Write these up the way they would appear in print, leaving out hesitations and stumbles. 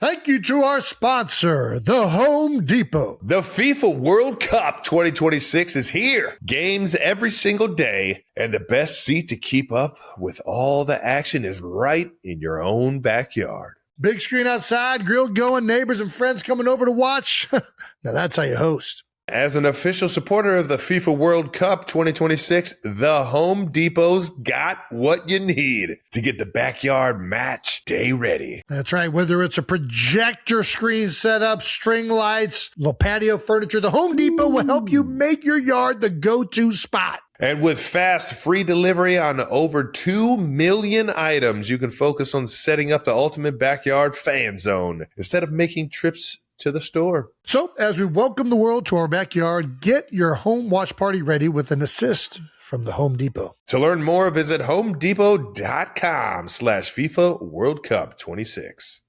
Thank you to our sponsor, the Home Depot. The FIFA World Cup 2026 is here. Games every single day, and the best seat to keep up with all the action is right in your own backyard. Big screen outside, grill going, neighbors and friends coming over to watch. Now that's how you host. As an official supporter of the FIFA World Cup 2026, the Home Depot's got what you need to get the backyard match day ready. That's right. Whether it's a projector screen setup, string lights, little patio furniture, the Home Depot will help you make your yard the go-to spot. And with fast, free delivery on over 2 million items, you can focus on setting up the ultimate backyard fan zone instead of making trips to the store. So, as we welcome the world to our backyard, get your home watch party ready with an assist from the Home Depot. To learn more, visit homedepot.com/FIFA World Cup 26.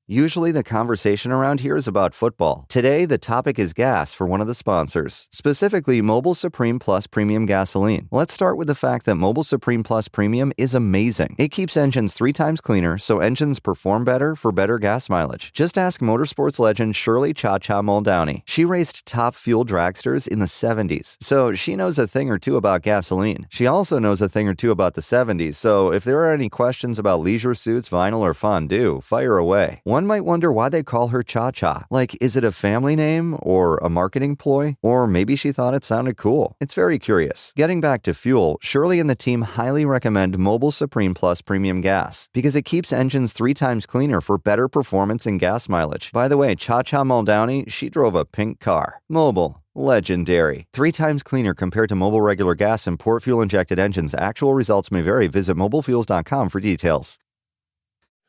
Usually the conversation around here is about football. Today, the topic is gas for one of the sponsors, specifically Mobile Supreme Plus Premium Gasoline. Let's start with the fact that Mobile Supreme Plus Premium is amazing. It keeps engines 3 times cleaner, so engines perform better for better gas mileage. Just ask motorsports legend Shirley Cha-Cha Muldowney. She raced top fuel dragsters in the 70s, so she knows a thing or two about gasoline. She also knows a thing or two about the 70s, so if there are any questions about leisure suits, vinyl, or fondue, fire away. One might wonder why they call her Cha-Cha. Like, is it a family name or a marketing ploy? Or maybe she thought it sounded cool. It's very curious. Getting back to fuel, Shirley and the team highly recommend Mobile Supreme Plus Premium Gas because it keeps engines 3 times cleaner for better performance and gas mileage. By the way, Cha-Cha Muldowney, she drove a pink car. Mobile. Legendary. 3 times cleaner compared to Mobile regular gas and port fuel injected engines. Actual results may vary. Visit mobilefuels.com for details.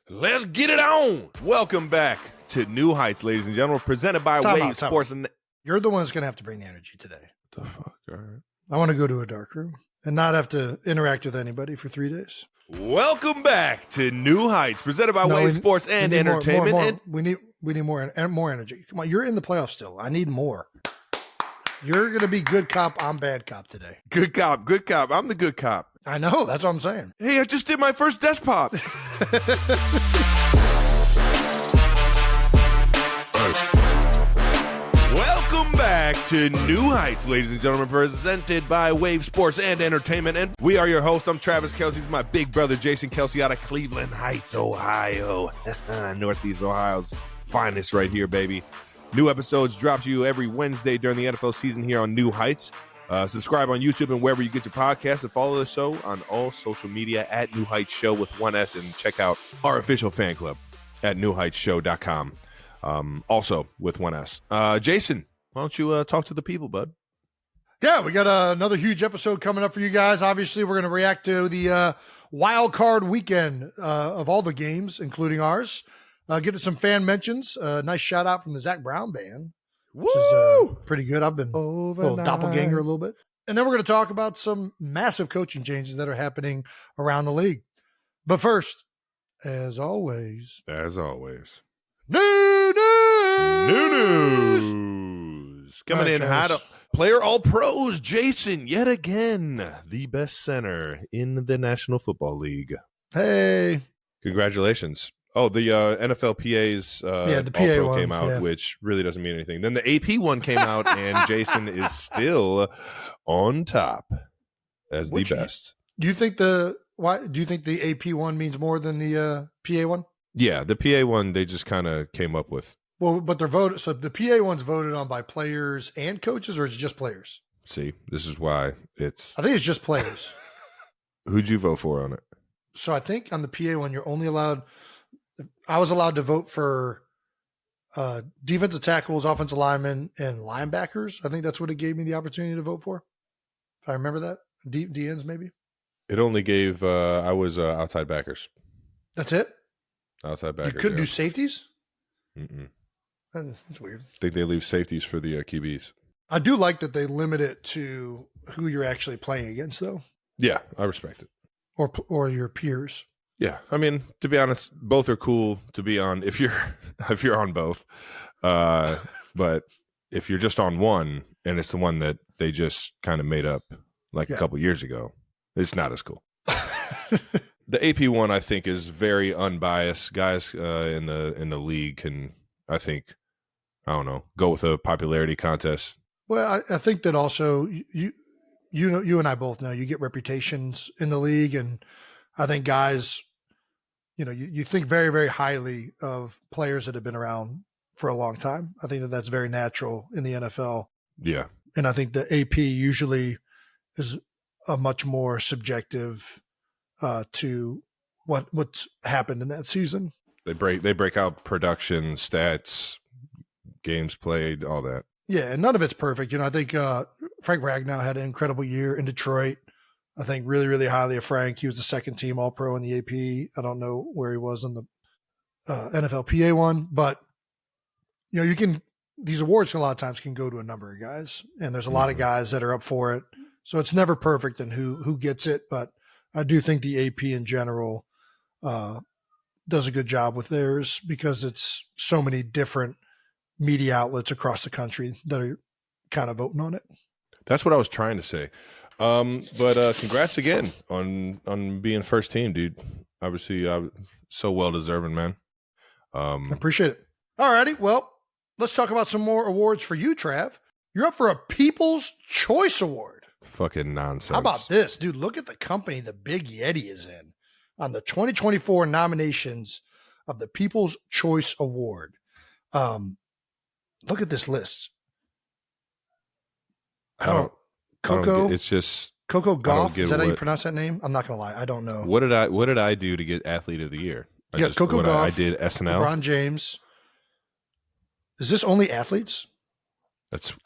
Let's get it on. Welcome back to New Heights, ladies and gentlemen, presented by Wave Sports. You're the one that's going to have to bring the energy today. What the fuck? All right. I want to go to a dark room and not have to interact with anybody for 3 days. Welcome back to New Heights, presented by Wave Sports and Entertainment. We need more energy. Come on, you're in the playoffs still. I need more. You're going to be good cop, I'm bad cop today. Good cop, good cop. I'm the good cop. I know. That's what I'm saying. Hey, I just did my first desk pop. Welcome back to New Heights, ladies and gentlemen, presented by Wave Sports and Entertainment. And we are your hosts. I'm Travis Kelsey. He's my big brother, Jason Kelsey, out of Cleveland Heights, Ohio. Northeast Ohio's finest right here, baby. New episodes drop to you every Wednesday during the NFL season here on New Heights. Subscribe on YouTube and wherever you get your podcasts, and follow the show on all social media at New Heights Show with 1S, and check out our official fan club at newheightsshow.com. Also with 1S. Jason, why don't you talk to the people, bud? Yeah, we got another huge episode coming up for you guys. Obviously, we're going to react to the wild card weekend of all the games, including ours. Get to some fan mentions. Nice shout out from the Zach Brown band. Which is pretty good. I've been a little doppelganger a little bit. And then we're going to talk about some massive coaching changes that are happening around the league. But first, as always, new news. Coming in hot, player all pros, Jason, yet again, the best center in the National Football League. Hey. Congratulations. Oh, the NFLPA's the PA All-Pro one came out, which really doesn't mean anything. Then the AP one came out, and Jason is still on top as the best. Do you think the AP one means more than the PA one? Yeah, the PA one they just kind of came up with. Well, but they're voted. So the PA one's voted on by players and coaches, or it's just players? See, this is why it's. I think it's just players. Who'd you vote for on it? So I think on the PA one, you're only allowed. I was allowed to vote for defensive tackles, offensive linemen, and linebackers. I think that's what it gave me the opportunity to vote for. If I remember that. DNs maybe. It only gave I was outside backers. That's it? Outside backers. You couldn't do safeties? Mm-mm. That's weird. I think they leave safeties for the QBs. I do like that they limit it to who you're actually playing against, though. Yeah, I respect it. Or your peers. Yeah, I mean, to be honest, both are cool to be on if you're on both. But if you're just on one and it's the one that they just kind of made up like a couple years ago, it's not as cool. The AP one, I think, is very unbiased. Guys in the league can, I think, I don't know, go with a popularity contest. Well, I think that also you and I both know you get reputations in the league, and I think guys, you think very, very highly of players that have been around for a long time. I think that that's very natural in the NFL. Yeah. And I think the AP usually is a much more subjective to what's happened in that season. They break out production, stats, games played, all that. Yeah, and none of it's perfect. I think Frank Ragnow had an incredible year in Detroit. I think really, really highly of Frank. He was the second team All-Pro in the AP. I don't know where he was in the NFLPA one, but these awards a lot of times can go to a number of guys, and there's a lot of guys that are up for it. So it's never perfect in who gets it, but I do think the AP in general does a good job with theirs because it's so many different media outlets across the country that are kind of voting on it. That's what I was trying to say. But congrats again on being first team, dude. Obviously, so well deserving, man. I appreciate it. All righty. Well, let's talk about some more awards for you, Trav. You're up for a People's Choice Award. Fucking nonsense. How about this, dude? Look at the company the Big Yeti is in on the 2024 nominations of the People's Choice Award. Look at this list. It's just I Coco don't Gauff. get Is that how you pronounce that name? I'm not gonna lie, I don't know. What did I do to get Athlete of the Year? Coco Gauff. I did SNL. LeBron James. Is this only athletes?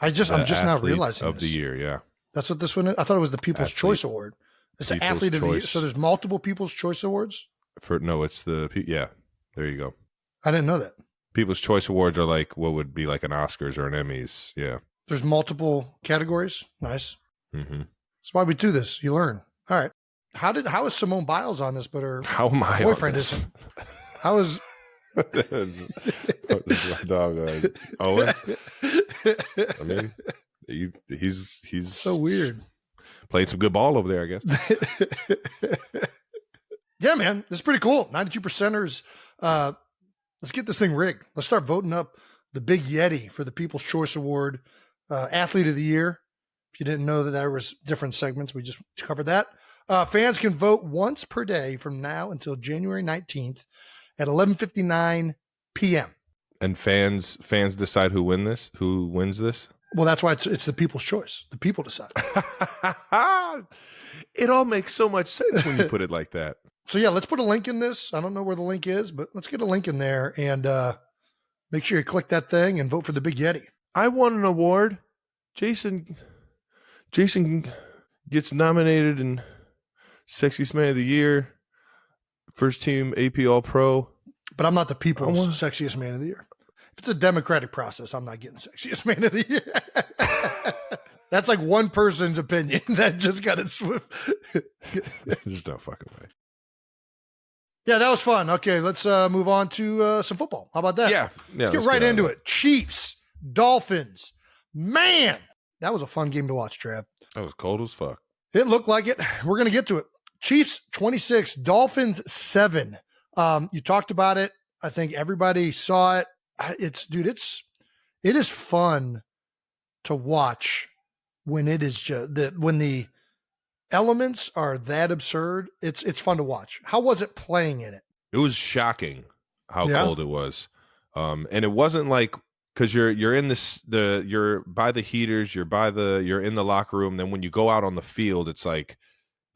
I'm just now realizing of the year. Yeah, that's what this one is. I thought it was the People's Choice Award. It's the Athlete of the Year. So there's multiple People's Choice Awards. It's yeah. There you go. I didn't know that. People's Choice Awards are like what would be like an Oscars or an Emmys. Yeah. There's multiple categories. Nice. Mm-hmm. That's why we do this. You learn. All right. How is Simone Biles on this? But her boyfriend isn't. How is my dog Owens? I mean, he's so weird. Playing some good ball over there, I guess. Yeah, man, this is pretty cool. 92%ers. Let's get this thing rigged. Let's start voting up the Big Yeti for the People's Choice Award, Athlete of the Year. If you didn't know that there was different segments, we just covered that. Fans can vote once per day from now until January 19th at 11:59 p.m. And fans decide who wins this. Well, that's why it's the people's choice. The people decide. It all makes so much sense when you put it like that. So yeah, let's put a link in this. I don't know where the link is, but let's get a link in there and make sure you click that thing and vote for the Big Yeti. I won an award. Jason gets nominated in Sexiest Man of the Year, first team AP All-Pro. But I'm not the people's Sexiest Man of the Year. If it's a democratic process, I'm not getting Sexiest Man of the Year. That's like one person's opinion that just got it swift. There's no fucking way. Yeah, that was fun. Okay, let's move on to some football. How about that? Yeah. Let's get right into it. Chiefs, Dolphins. Man, that was a fun game to watch, Trav. That was cold as fuck. It looked like it. We're going to get to it. Chiefs 26, Dolphins 7. You talked about it. I think everybody saw it. It is fun to watch when it is just that when the elements are that absurd. It's fun to watch. How was it playing in it? It was shocking how cold it was. And it wasn't like, because you're in you're by the heaters, you're in the locker room. Then when you go out on the field, it's like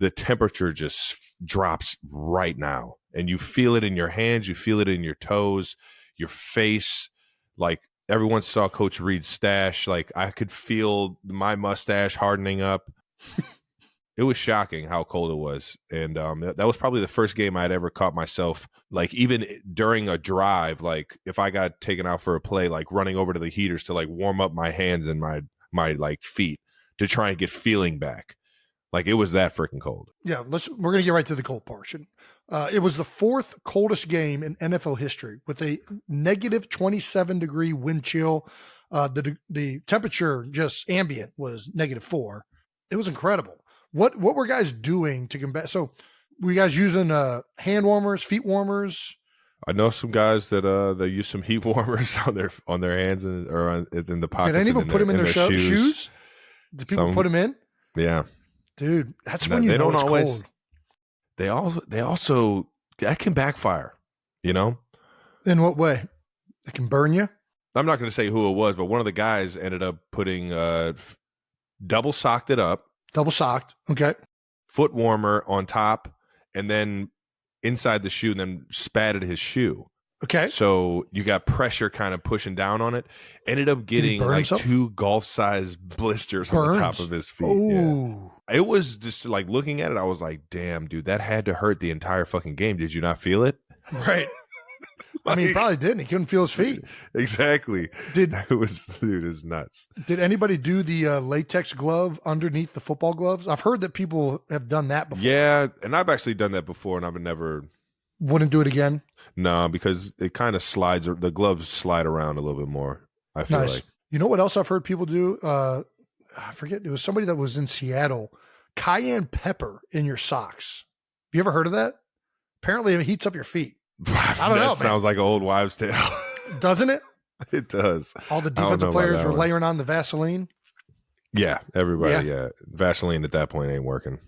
the temperature just drops right now, and you feel it in your hands, you feel it in your toes, your face. Like everyone saw Coach Reed's stash. Like I could feel my mustache hardening up. It was shocking how cold it was. And that was probably the first game I'd ever caught myself, like even during a drive, like if I got taken out for a play, like running over to the heaters to like warm up my hands and my like feet to try and get feeling back. Like it was that freaking cold. Yeah, we're going to get right to the cold portion. It was the fourth coldest game in NFL history with a negative 27-degree wind chill. The temperature just ambient was -4. It was incredible. What were guys doing to combat? So Were you guys using hand warmers, feet warmers? I know some guys that they use some heat warmers on their hands or in the pockets. Did anyone put them in their shoes? Did people put them in? Yeah, dude, that's when you know it's cold. They also that can backfire. In what way? It can burn you. I'm not going to say who it was, but one of the guys ended up putting double socked it up. Double socked. Okay. Foot warmer on top, and then inside the shoe, and then spatted his shoe. Okay. So you got pressure kind of pushing down on it. Ended up getting like himself? 2 golf-sized blisters on the top of his feet. Ooh. Yeah. It was just like looking at it, I was like, damn, dude, that had to hurt the entire fucking game. Did you not feel it? Right. I mean, he probably didn't. He couldn't feel his feet. Exactly. It's nuts. Did anybody do the latex glove underneath the football gloves? I've heard that people have done that before. Yeah, and I've actually done that before, and I've never. Wouldn't do it again? No, because it kind of slides. The gloves slide around a little bit more, I feel like. You know what else I've heard people do? I forget. It was somebody that was in Seattle. Cayenne pepper in your socks. Have you ever heard of that? Apparently, it heats up your feet. I don't know. That sounds like an old wives' tale. Doesn't it? It does. All the defensive players were layering on the Vaseline. Yeah, everybody. Yeah. Vaseline at that point ain't working.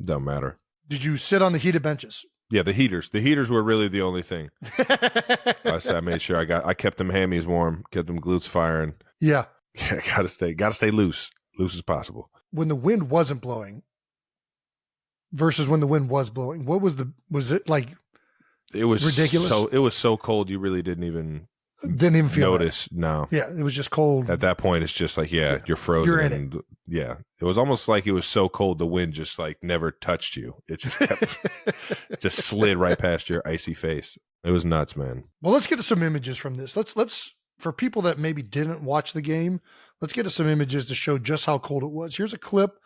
Don't matter. Did you sit on the heated benches? Yeah, the heaters. The heaters were really the only thing. I made sure I kept them hammies warm, kept them glutes firing. Yeah. Yeah, gotta stay loose as possible. When the wind wasn't blowing versus when the wind was blowing, was it like? It was ridiculous. So it was so cold you really didn't even feel notice. It. No. Yeah, it was just cold. At that point, it's just like, you're frozen. You're in it. Yeah, it was almost like it was so cold the wind just like never touched you. It just kept, just slid right past your icy face. It was nuts, man. Well, let's get to some images from this. Let's for people that maybe didn't watch the game, let's get to some images to show just how cold it was. Here's a clip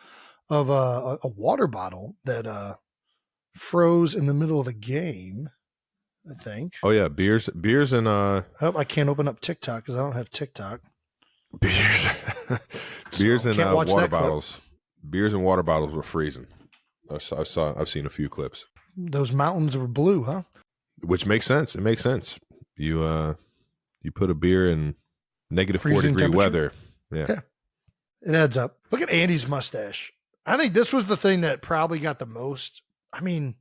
of a water bottle that froze in the middle of the game, I think. Oh yeah, beers and Oh, I can't open up TikTok because I don't have TikTok. Beers and water bottles. Beers and water bottles were freezing. I've seen a few clips. Those mountains were blue, huh? Which makes sense. It makes sense. You put a beer in negative 4-degree weather. Yeah. It adds up. Look at Andy's mustache. I think this was the thing that probably got the most. I mean,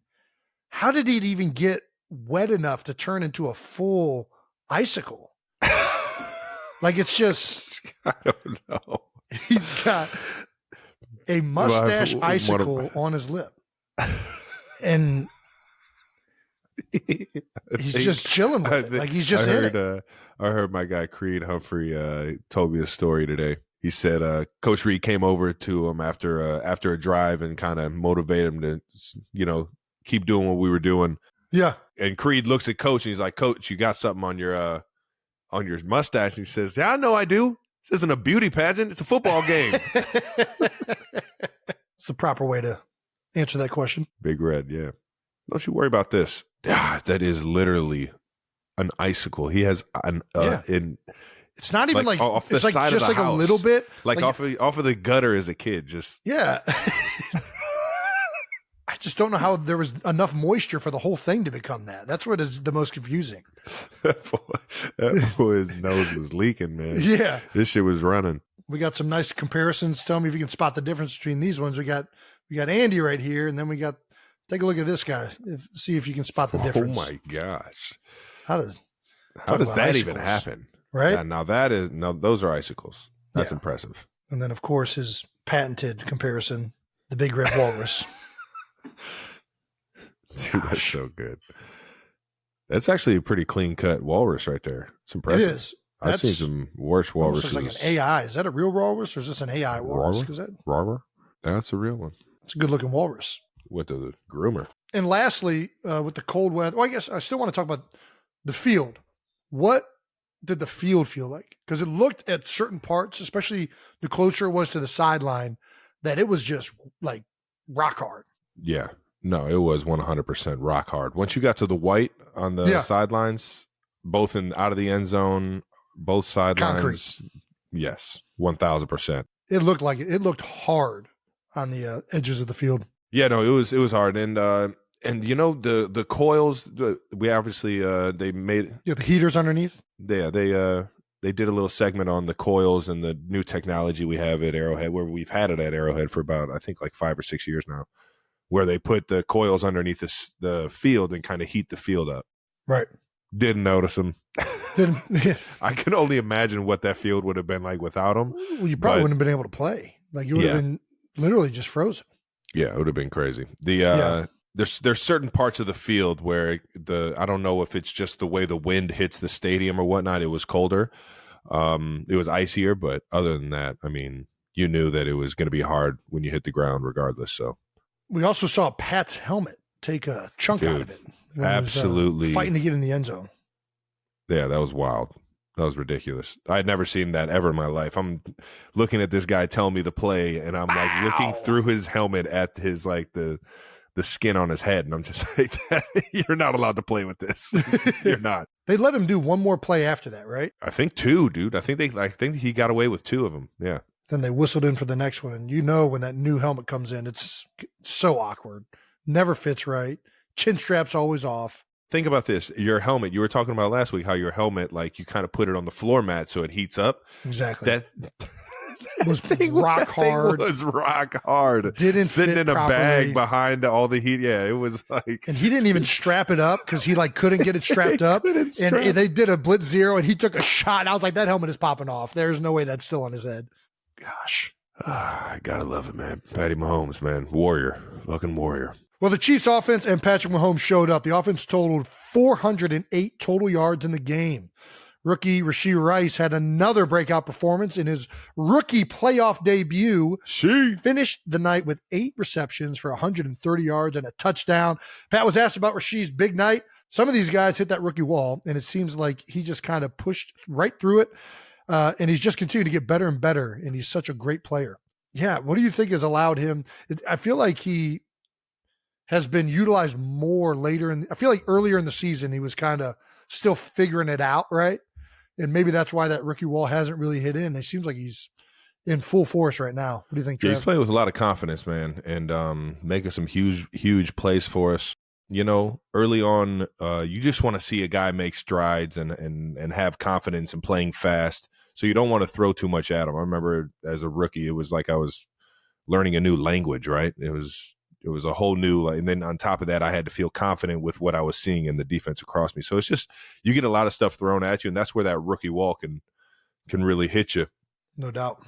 how did he even get wet enough to turn into a full icicle? Like, it's just, I don't know. He's got a mustache icicle on his lip. And he's just chilling with it. Like, he's just in it. I heard my guy Creed Humphrey told me a story today. He said Coach Reed came over to him after a drive and kind of motivated him to, keep doing what we were doing. Yeah. And Creed looks at Coach and he's like, "Coach, you got something on your mustache?" And he says, "Yeah, I know I do. This isn't a beauty pageant. It's a football game." It's the proper way to answer that question. Big Red, yeah. Don't you worry about this. That is literally an icicle. He has it's not even like off the it's like side just of the like house. A little bit, like off of the gutter as a kid. Just yeah. I just don't know how there was enough moisture for the whole thing to become that. That's what is the most confusing. that boy's nose was leaking, man. Yeah, this shit was running. We got some nice comparisons. Tell me if you can spot the difference between these ones. We got Andy right here, and then we got. Take a look at this guy. See if you can spot the difference. Oh my gosh! How does that even happen? Right yeah, now those are icicles. That's impressive. And then of course his patented comparison, the big red walrus. Dude, that's so good. That's actually a pretty clean cut walrus right there. It's impressive. It is. I've seen some worse walruses. Looks like an AI. Is that a real walrus or is this an AI walrus? That's a real one. It's a good looking walrus. With the groomer. And lastly, with the cold weather, I guess I still want to talk about the field. What did the field feel like? Because it looked at certain parts, especially the closer it was to the sideline, that it was just like rock hard. Yeah. No, it was 100% rock hard. Once you got to the white on the sidelines, both out of the end zone, both sidelines. Concrete. Yes, 1,000%. It looked like it. It looked hard on the edges of the field. Yeah, no, it was hard, and the coils. We obviously they made The heaters underneath. they did a little segment on the coils and the new technology we have at Arrowhead, where we've had it at Arrowhead for about I think like 5 or 6 years now, where they put the coils underneath the field and kind of heat the field up. Right. Didn't notice them. Didn't. I can only imagine what that field would have been like without them. Well, you probably wouldn't have been able to play. Like you would have been literally just frozen. Yeah, it would have been crazy. There's certain parts of the field where I don't know if it's just the way the wind hits the stadium or whatnot. It was colder. It was icier, but other than that, I mean, you knew that it was going to be hard when you hit the ground regardless. So we also saw Pat's helmet take a chunk out of it. Absolutely. Fighting to get in the end zone. Yeah, that was wild. That was ridiculous. I'd never seen that ever in my life. I'm looking at this guy telling me the play, and I'm like looking through his helmet at his like the skin on his head, and I'm just like, you're not allowed to play with this. You're not. They let him do one more play after that, right? I think 2, dude. I think he got away with 2 of them. Yeah. Then they whistled in for the next one, and when that new helmet comes in, it's so awkward. Never fits right. Chin strap's always off. Think about this. Your helmet, you were talking about last week how your helmet, like you kind of put it on the floor mat so it heats up. Exactly. That was rock hard. It was rock hard. Didn't sitting fit in a properly. Bag behind all the heat. Yeah, it was like. And he didn't even strap it up because he like couldn't get it strapped up. And they did a blitz zero, and he took a shot. And I was like, that helmet is popping off. There's no way that's still on his head. Gosh. I gotta love it, man. Patty Mahomes, man. Warrior. Fucking warrior. Well, the Chiefs offense and Patrick Mahomes showed up. The offense totaled 408 total yards in the game. Rookie Rashee Rice had another breakout performance in his rookie playoff debut. She finished the night with 8 receptions for 130 yards and a touchdown. Pat was asked about Rashee's big night. Some of these guys hit that rookie wall, and it seems like he just kind of pushed right through it, and he's just continued to get better and better, and he's such a great player. Yeah, what do you think has allowed him? I feel like he has been utilized more later. I feel like earlier in the season, he was kind of still figuring it out, right? And maybe that's why that rookie wall hasn't really hit in. It seems like he's in full force right now. What do you think, Trev? Yeah, he's playing with a lot of confidence, man, and making some huge plays for us. You know, early on, you just want to see a guy make strides and have confidence and playing fast. So you don't want to throw too much at him. I remember as a rookie, it was like I was learning a new language, right? It was a whole new, and then on top of that, I had to feel confident with what I was seeing in the defense across me. So it's just, you get a lot of stuff thrown at you, and that's where that rookie wall can really hit you. No doubt.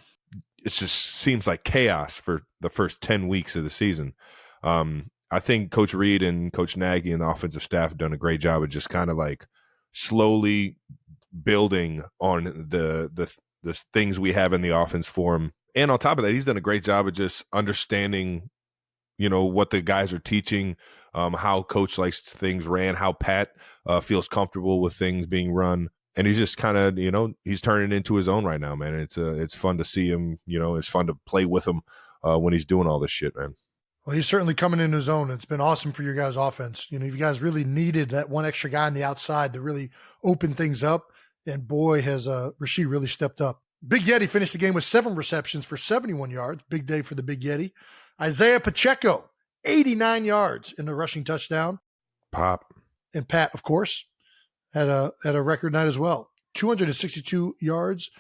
It just seems like chaos for the first 10 weeks of the season. I think Coach Reed and Coach Nagy and the offensive staff have done a great job of just kind of like slowly building on the things we have in the offense for him. And on top of that, he's done a great job of just understanding, you know, what the guys are teaching, how coach likes things ran, how Pat feels comfortable with things being run. And he's just kind of, you know, he's turning into his own right now, man. It's fun to see him, you know, it's fun to play with him when he's doing all this shit, man. Well, he's certainly coming into his own. It's been awesome for your guys' offense. You know, you guys really needed that one extra guy on the outside to really open things up. And boy, has Rashee really stepped up. Big Yeti finished the game with 7 receptions for 71 yards. Big day for the Big Yeti. Isaiah Pacheco, 89 yards in the rushing touchdown. Pop. And Pat, of course, had a record night as well. 262 yards,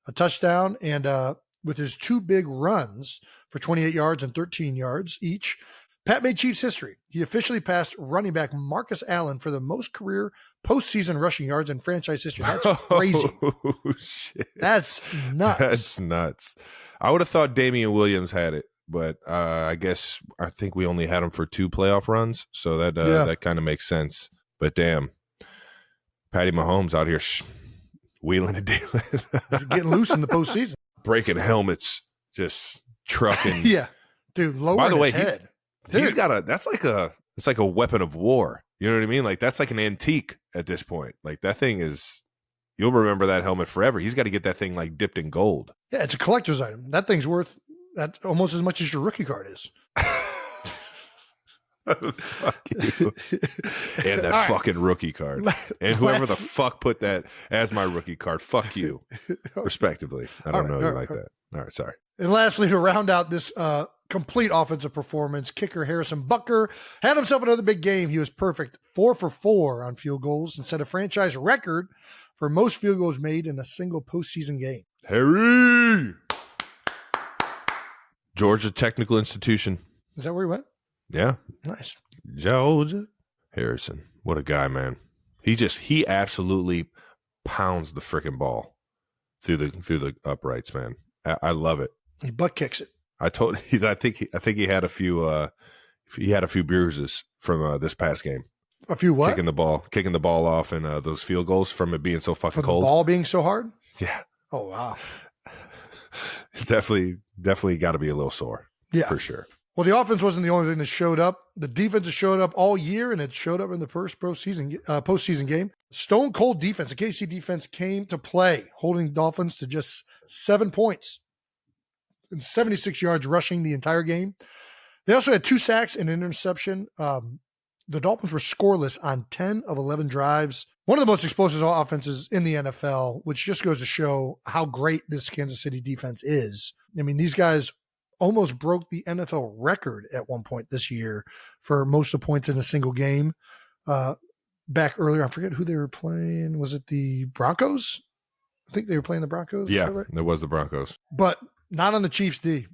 a touchdown, and with his 2 big runs for 28 yards and 13 yards each, Pat made Chiefs history. He officially passed running back Marcus Allen for the most career postseason rushing yards in franchise history. That's crazy. Oh, shit. That's nuts. That's nuts. I would have thought Damian Williams had it, but I think we only had him for 2 playoff runs, so that kind of makes sense. But damn, Patty Mahomes out here wheeling and dealing. He's getting loose in the postseason. Breaking helmets, just trucking. Yeah. Dude, lowering his head. He's got it's like a weapon of war. You know what I mean? Like that's like an antique at this point. Like that thing is, you'll remember that helmet forever. He's got to get that thing like dipped in gold. Yeah, it's a collector's item. That thing's worth that almost as much as your rookie card is. Fuck you. And that fucking rookie card. And whoever the fuck put that as my rookie card, fuck you, respectively. I don't know you like that. All right, sorry. And lastly, to round out this complete offensive performance. Kicker Harrison Bucker had himself another big game. He was perfect, 4 for 4 on field goals and set a franchise record for most field goals made in a single postseason game. Harry! Georgia Technical Institution. Is that where he went? Yeah. Nice. Georgia. Harrison. What a guy, man. He absolutely pounds the freaking ball through the uprights, man. I love it. He butt kicks it. I think he had a few bruises from this past game. A few what? Kicking the ball off, and those field goals from it being so fucking From cold. The ball being so hard? Yeah. Oh wow. It's definitely got to be a little sore. Yeah, for sure. Well, the offense wasn't the only thing that showed up. The defense has showed up all year, and it showed up in the first postseason game. Stone cold defense. The KC defense came to play, holding Dolphins to just 7 points and 76 yards rushing the entire game. They also had 2 sacks and an interception. The Dolphins were scoreless on 10 of 11 drives. One of the most explosive offenses in the NFL, which just goes to show how great this Kansas City defense is. I mean, these guys almost broke the NFL record at one point this year for most of the points in a single game. Back earlier, I forget who they were playing. Was it the Broncos? I think they were playing the Broncos. Yeah, right? it was the Broncos. But not on the Chiefs D.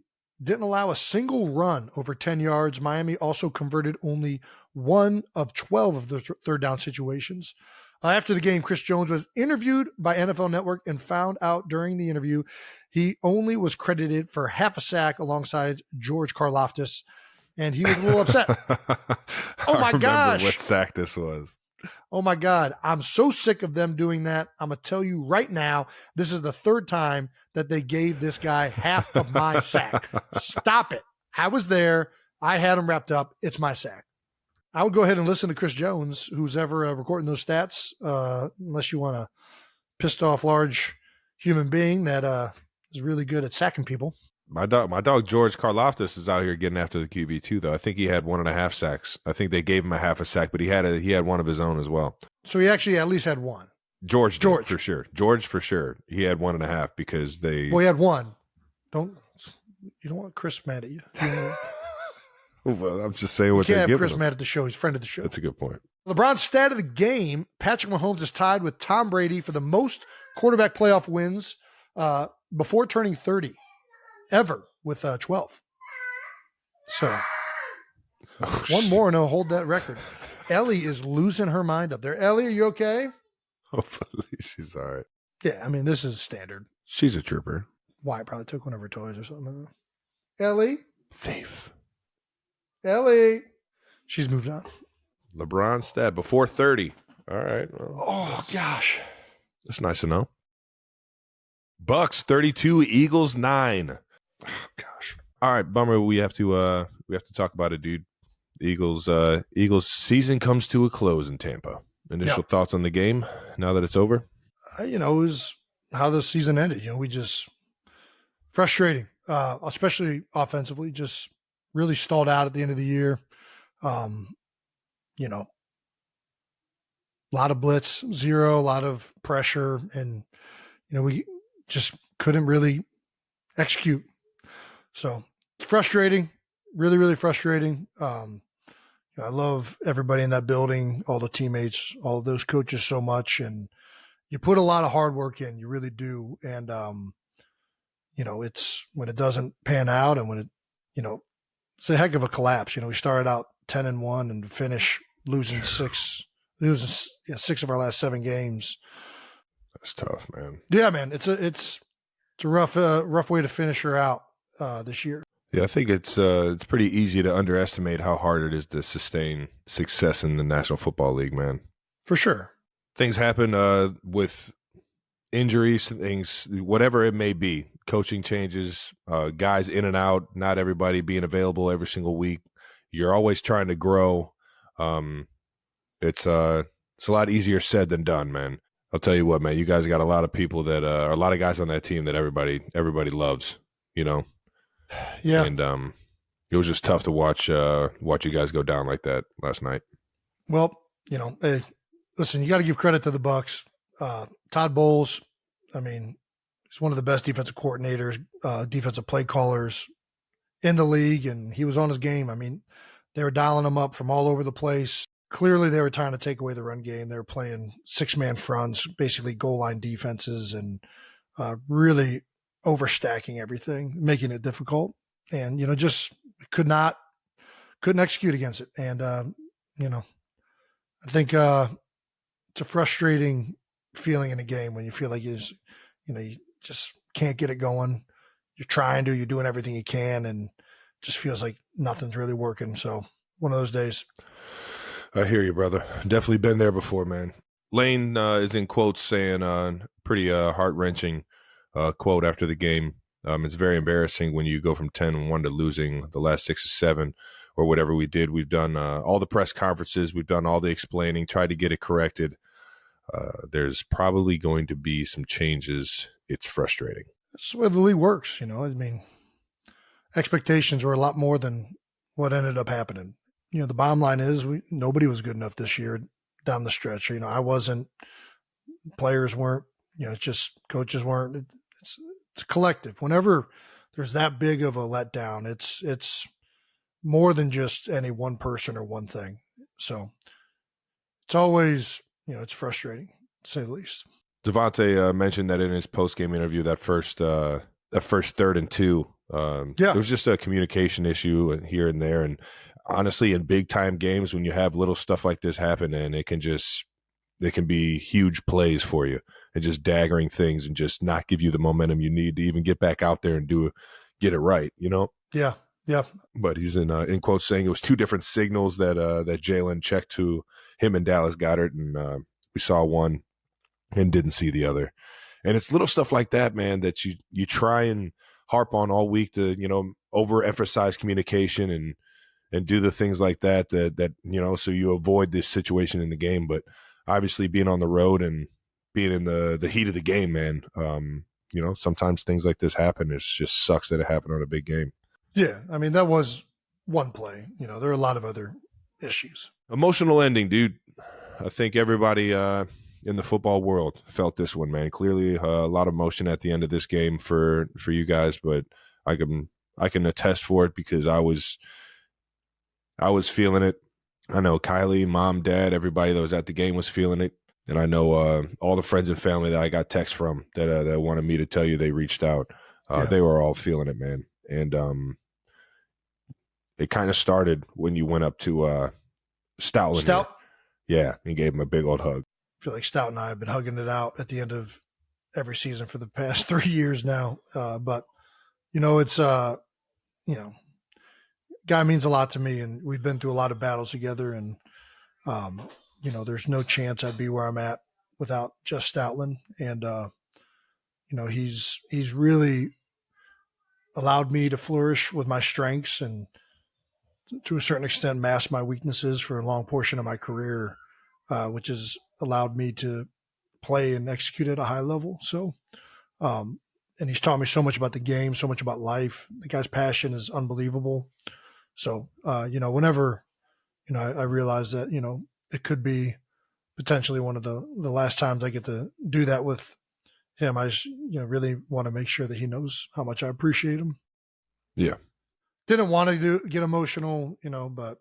Didn't allow a single run over 10 yards. Miami also converted only 1 of 12 of the third down situations. After the game, Chris Jones was interviewed by NFL Network and found out during the interview he only was credited for half a sack alongside George Karlaftis, and he was a little upset. Oh my gosh. What sack this was. Oh my God. I'm so sick of them doing that. I'm going to tell you right now, this is the third time that they gave this guy half of my sack. Stop it. I was there. I had him wrapped up. It's my sack. I would go ahead and listen to Chris Jones, who's ever recording those stats, unless you want a pissed off large human being that is really good at sacking people. My dog George Karlaftis is out here getting after the QB too, though. I think he had 1.5 sacks. I think they gave him a half a sack, but he had one of his own as well. So he actually at least had one. George for sure. George for sure. He had 1.5 because they. Well, he had one. You don't want Chris mad at you. Well, I'm just saying what they're giving. You can't have Chris him. mad at the show. He's friend of the show. That's a good point. LeBron's stat of the game: Patrick Mahomes is tied with Tom Brady for the most quarterback playoff wins before turning 30. Ever with 12. So one more and he'll hold that record. Ellie is losing her mind up there. Ellie, are you okay? Hopefully she's all right. Yeah, I mean, this is standard. She's a trooper. Wyatt probably took one of her toys or something. Ellie? Thief. Ellie. She's moved on. LeBron stat before 30. All right. Well, oh, gosh. That's nice to know. Bucks 32, Eagles 9. Oh, gosh. All right, bummer. We have to talk about it, dude. The Eagles season comes to a close in Tampa. Initial thoughts on the game now that it's over? It was how the season ended. We just frustrating, especially offensively. Just really stalled out at the end of the year. A lot of blitz, zero, a lot of pressure, and we just couldn't really execute. So it's frustrating, really, really frustrating. I love everybody in that building, all the teammates, all of those coaches so much. And you put a lot of hard work in, you really do. And, it's when it doesn't pan out and when it, it's a heck of a collapse. We started out 10-1 and finish losing six of our last 7 games. That's tough, man. Yeah, man. It's a rough way to finish her out this year. Yeah, I think it's pretty easy to underestimate how hard it is to sustain success in the National Football League, man. For sure. Things happen with injuries, things, whatever it may be, coaching changes, guys in and out, not everybody being available every single week. You're always trying to grow. It's a lot easier said than done, man. I'll tell you what, man, you guys got a lot of people that a lot of guys on that team that everybody loves, Yeah. And it was just tough to watch you guys go down like that last night. Well, hey, listen, you got to give credit to the Bucs. Todd Bowles, I mean, he's one of the best defensive coordinators, defensive play callers in the league, and he was on his game. I mean, they were dialing him up from all over the place. Clearly, they were trying to take away the run game. They were playing 6-man fronts, basically goal line defenses, and really overstacking everything, making it difficult. And, just couldn't execute against it. And, I think it's a frustrating feeling in a game when you feel like you just can't get it going. You're doing everything you can, and just feels like nothing's really working. So one of those days. I hear you, brother. Definitely been there before, man. Lane is in quotes saying pretty heart-wrenching quote after the game. It's very embarrassing when you go from 10-1 to losing the last 6 or 7 or whatever we did. We've done all the press conferences. We've done all the explaining, tried to get it corrected. There's probably going to be some changes. It's frustrating. That's the way the league works. I mean, expectations were a lot more than what ended up happening. The bottom line is nobody was good enough this year down the stretch. I wasn't, players weren't, it's just coaches weren't. It's collective. Whenever there's that big of a letdown, it's more than just any one person or one thing. So it's always, it's frustrating, to say the least. Devontae mentioned that in his post-game interview, that first 3rd and 2, there was just a communication issue here and there. And honestly, in big-time games, when you have little stuff like this happen, and it can be huge plays for you, and just daggering things and just not give you the momentum you need to even get back out there and get it right, Yeah, yeah. But he's in quotes saying it was 2 different signals that Jalen checked to him and Dallas Goedert, and we saw one and didn't see the other. And it's little stuff like that, man, that you try and harp on all week to, overemphasize communication and do the things like that, so you avoid this situation in the game. But obviously being on the road and being in the heat of the game, man, sometimes things like this happen. It just sucks that it happened on a big game. Yeah. I mean, that was one play. There are a lot of other issues. Emotional ending, dude. I think everybody in the football world felt this one, man. Clearly a lot of emotion at the end of this game for you guys, but I can attest for it because I was feeling it. I know Kylie, mom, dad, everybody that was at the game was feeling it. And I know all the friends and family that I got texts from that wanted me to tell you they reached out. They were all feeling it, man. And it kind of started when you went up to Stoutland. Stout? Yeah, and gave him a big old hug. I feel like Stout and I have been hugging it out at the end of every season for the past 3 years now. But, it's, guy means a lot to me, and we've been through a lot of battles together. And, there's no chance I'd be where I'm at without Jeff Stoutland. And, he's really allowed me to flourish with my strengths and to a certain extent mask my weaknesses for a long portion of my career, which has allowed me to play and execute at a high level. So, and he's taught me so much about the game, so much about life. The guy's passion is unbelievable. So, whenever, I realize that, it could be potentially one of the last times I get to do that with him, I just, really want to make sure that he knows how much I appreciate him. Yeah. Didn't want to get emotional, but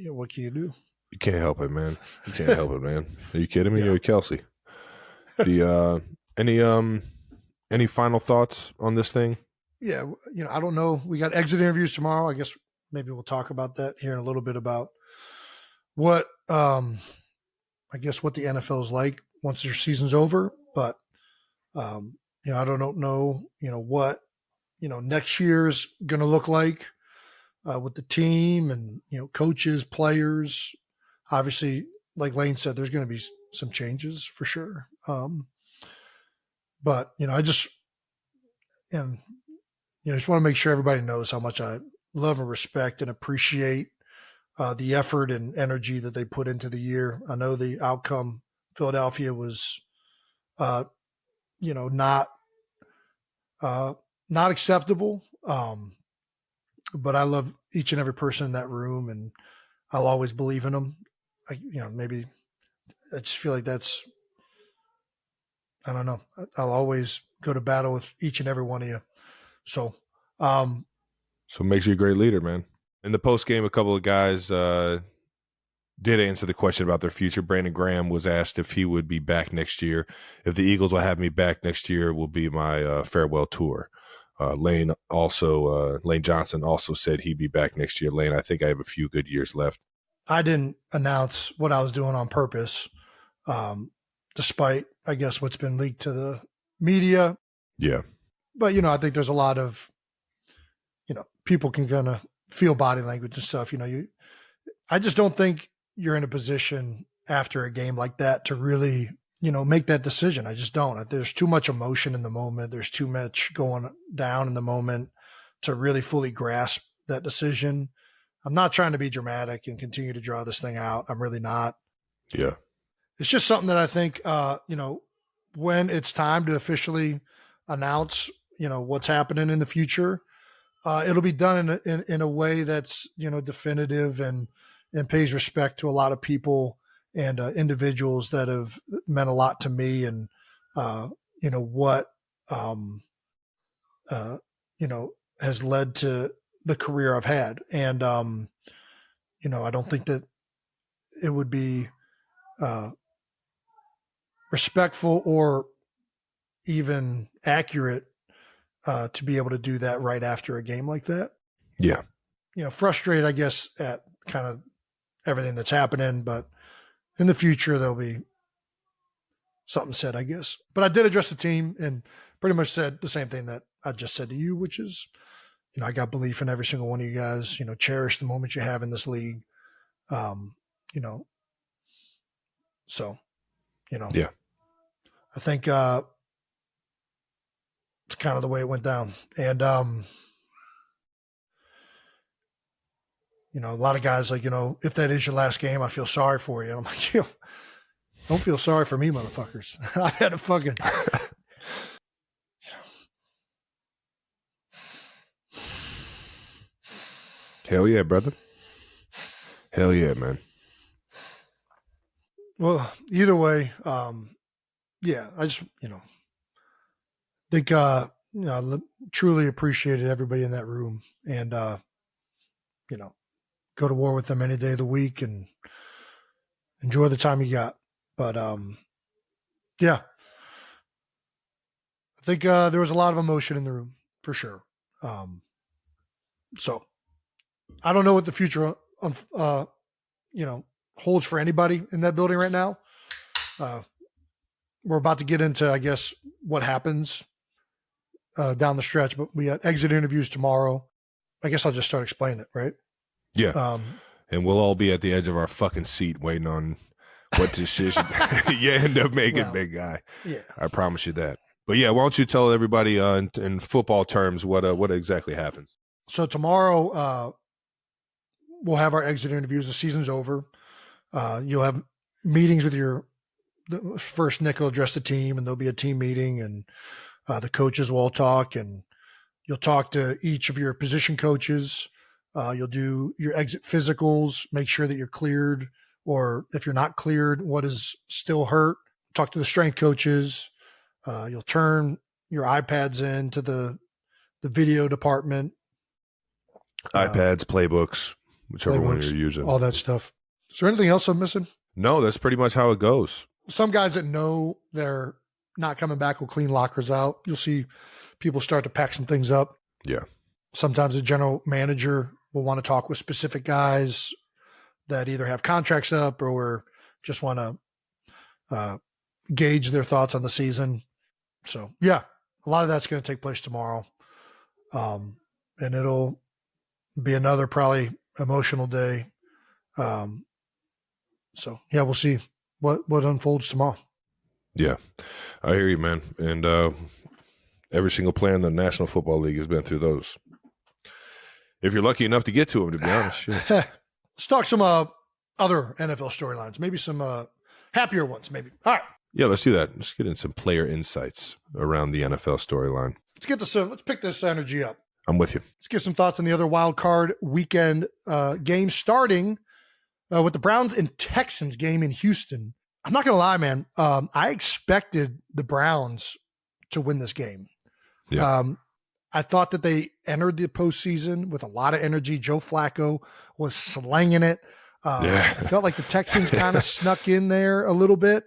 what can you do? You can't help it, man. You can't help it, man. Are you kidding me? Yeah. You're Kelsey. Any final thoughts on this thing? Yeah. I don't know. We got exit interviews tomorrow. I guess maybe we'll talk about that here in a little bit about what, what the NFL is like once their season's over. But, I don't know, what, next year's going to look like with the team and, coaches, players. Obviously, like Lane said, there's going to be some changes for sure. But, I just want to make sure everybody knows how much I love and respect and appreciate the effort and energy that they put into the year. I know the outcome, Philadelphia was, not acceptable. But I love each and every person in that room, and I'll always believe in them. Maybe I just feel like that's, I don't know. I'll always go to battle with each and every one of you. So, So it makes you a great leader, man. In the post game, a couple of guys did answer the question about their future. Brandon Graham was asked if he would be back next year. If the Eagles will have me back next year, will be my farewell tour. Lane Johnson also said he'd be back next year. Lane, I think I have a few good years left. I didn't announce what I was doing on purpose, despite, I guess, what's been leaked to the media. Yeah. But, I think there's a lot of, people can kind of feel body language and stuff. I just don't think you're in a position after a game like that to really, make that decision. I just don't. There's too much emotion in the moment. There's too much going down in the moment to really fully grasp that decision. I'm not trying to be dramatic and continue to draw this thing out. I'm really not. Yeah. It's just something that I think, when it's time to officially announce, what's happening in the future, it'll be done in a way that's, definitive and pays respect to a lot of people and individuals that have meant a lot to me and, what, has led to the career I've had. And, I don't think that it would be respectful or even accurate to be able to do that right after a game like that. Yeah. Frustrated, I guess, at kind of everything that's happening, but in the future, there'll be something said, I guess. But I did address the team and pretty much said the same thing that I just said to you, which is, I got belief in every single one of you guys, cherish the moment you have in this league. So, yeah, I think it's kind of the way it went down. And, a lot of guys like, if that is your last game, I feel sorry for you. And I'm like, don't feel sorry for me, motherfuckers. I've had a fucking, Hell yeah, brother. Hell yeah, man. Well, either way, yeah, I just, think, truly appreciated everybody in that room and, go to war with them any day of the week and enjoy the time you got. But, yeah, I think, there was a lot of emotion in the room for sure. So I don't know what the future, holds for anybody in that building right now. We're about to get into, I guess, what happens down the stretch, but we got exit interviews tomorrow. I guess I'll just start explaining it, right? Yeah. And we'll all be at the edge of our fucking seat waiting on what decision you end up making, big guy. Yeah. I promise you that. But yeah, why don't you tell everybody in football terms what exactly happens? So tomorrow we'll have our exit interviews. The season's over. You'll have meetings with the first Nick will address the team, and there'll be a team meeting, and the coaches will all talk, and you'll talk to each of your position coaches. You'll do your exit physicals, make sure that you're cleared, or if you're not cleared, what is still hurt. Talk to the strength coaches. You'll turn your iPads into the video department. iPads, playbooks, whichever one you're using. All that stuff. Is there anything else I'm missing? No, that's pretty much how it goes. Some guys that know they're not coming back will clean lockers out. You'll see people start to pack some things up. Yeah. Sometimes the general manager will want to talk with specific guys that either have contracts up or just want to gauge their thoughts on the season. So, yeah, a lot of that's going to take place tomorrow. And it'll be another probably emotional day. So, yeah, we'll see what unfolds tomorrow. Yeah, I hear you, man. And every single player in the National Football League has been through those. If you're lucky enough to get to them, to be honest. Sure. Let's talk some other NFL storylines, maybe some happier ones, maybe. All right. Yeah, let's do that. Let's get in some player insights around the NFL storyline. Let's pick this energy up. I'm with you. Let's get some thoughts on the other wild card weekend game, starting with the Browns and Texans game in Houston. I'm not going to lie, man. I expected the Browns to win this game. Yeah. I thought that they entered the postseason with a lot of energy. Joe Flacco was slanging it. I felt like the Texans kind of snuck in there a little bit.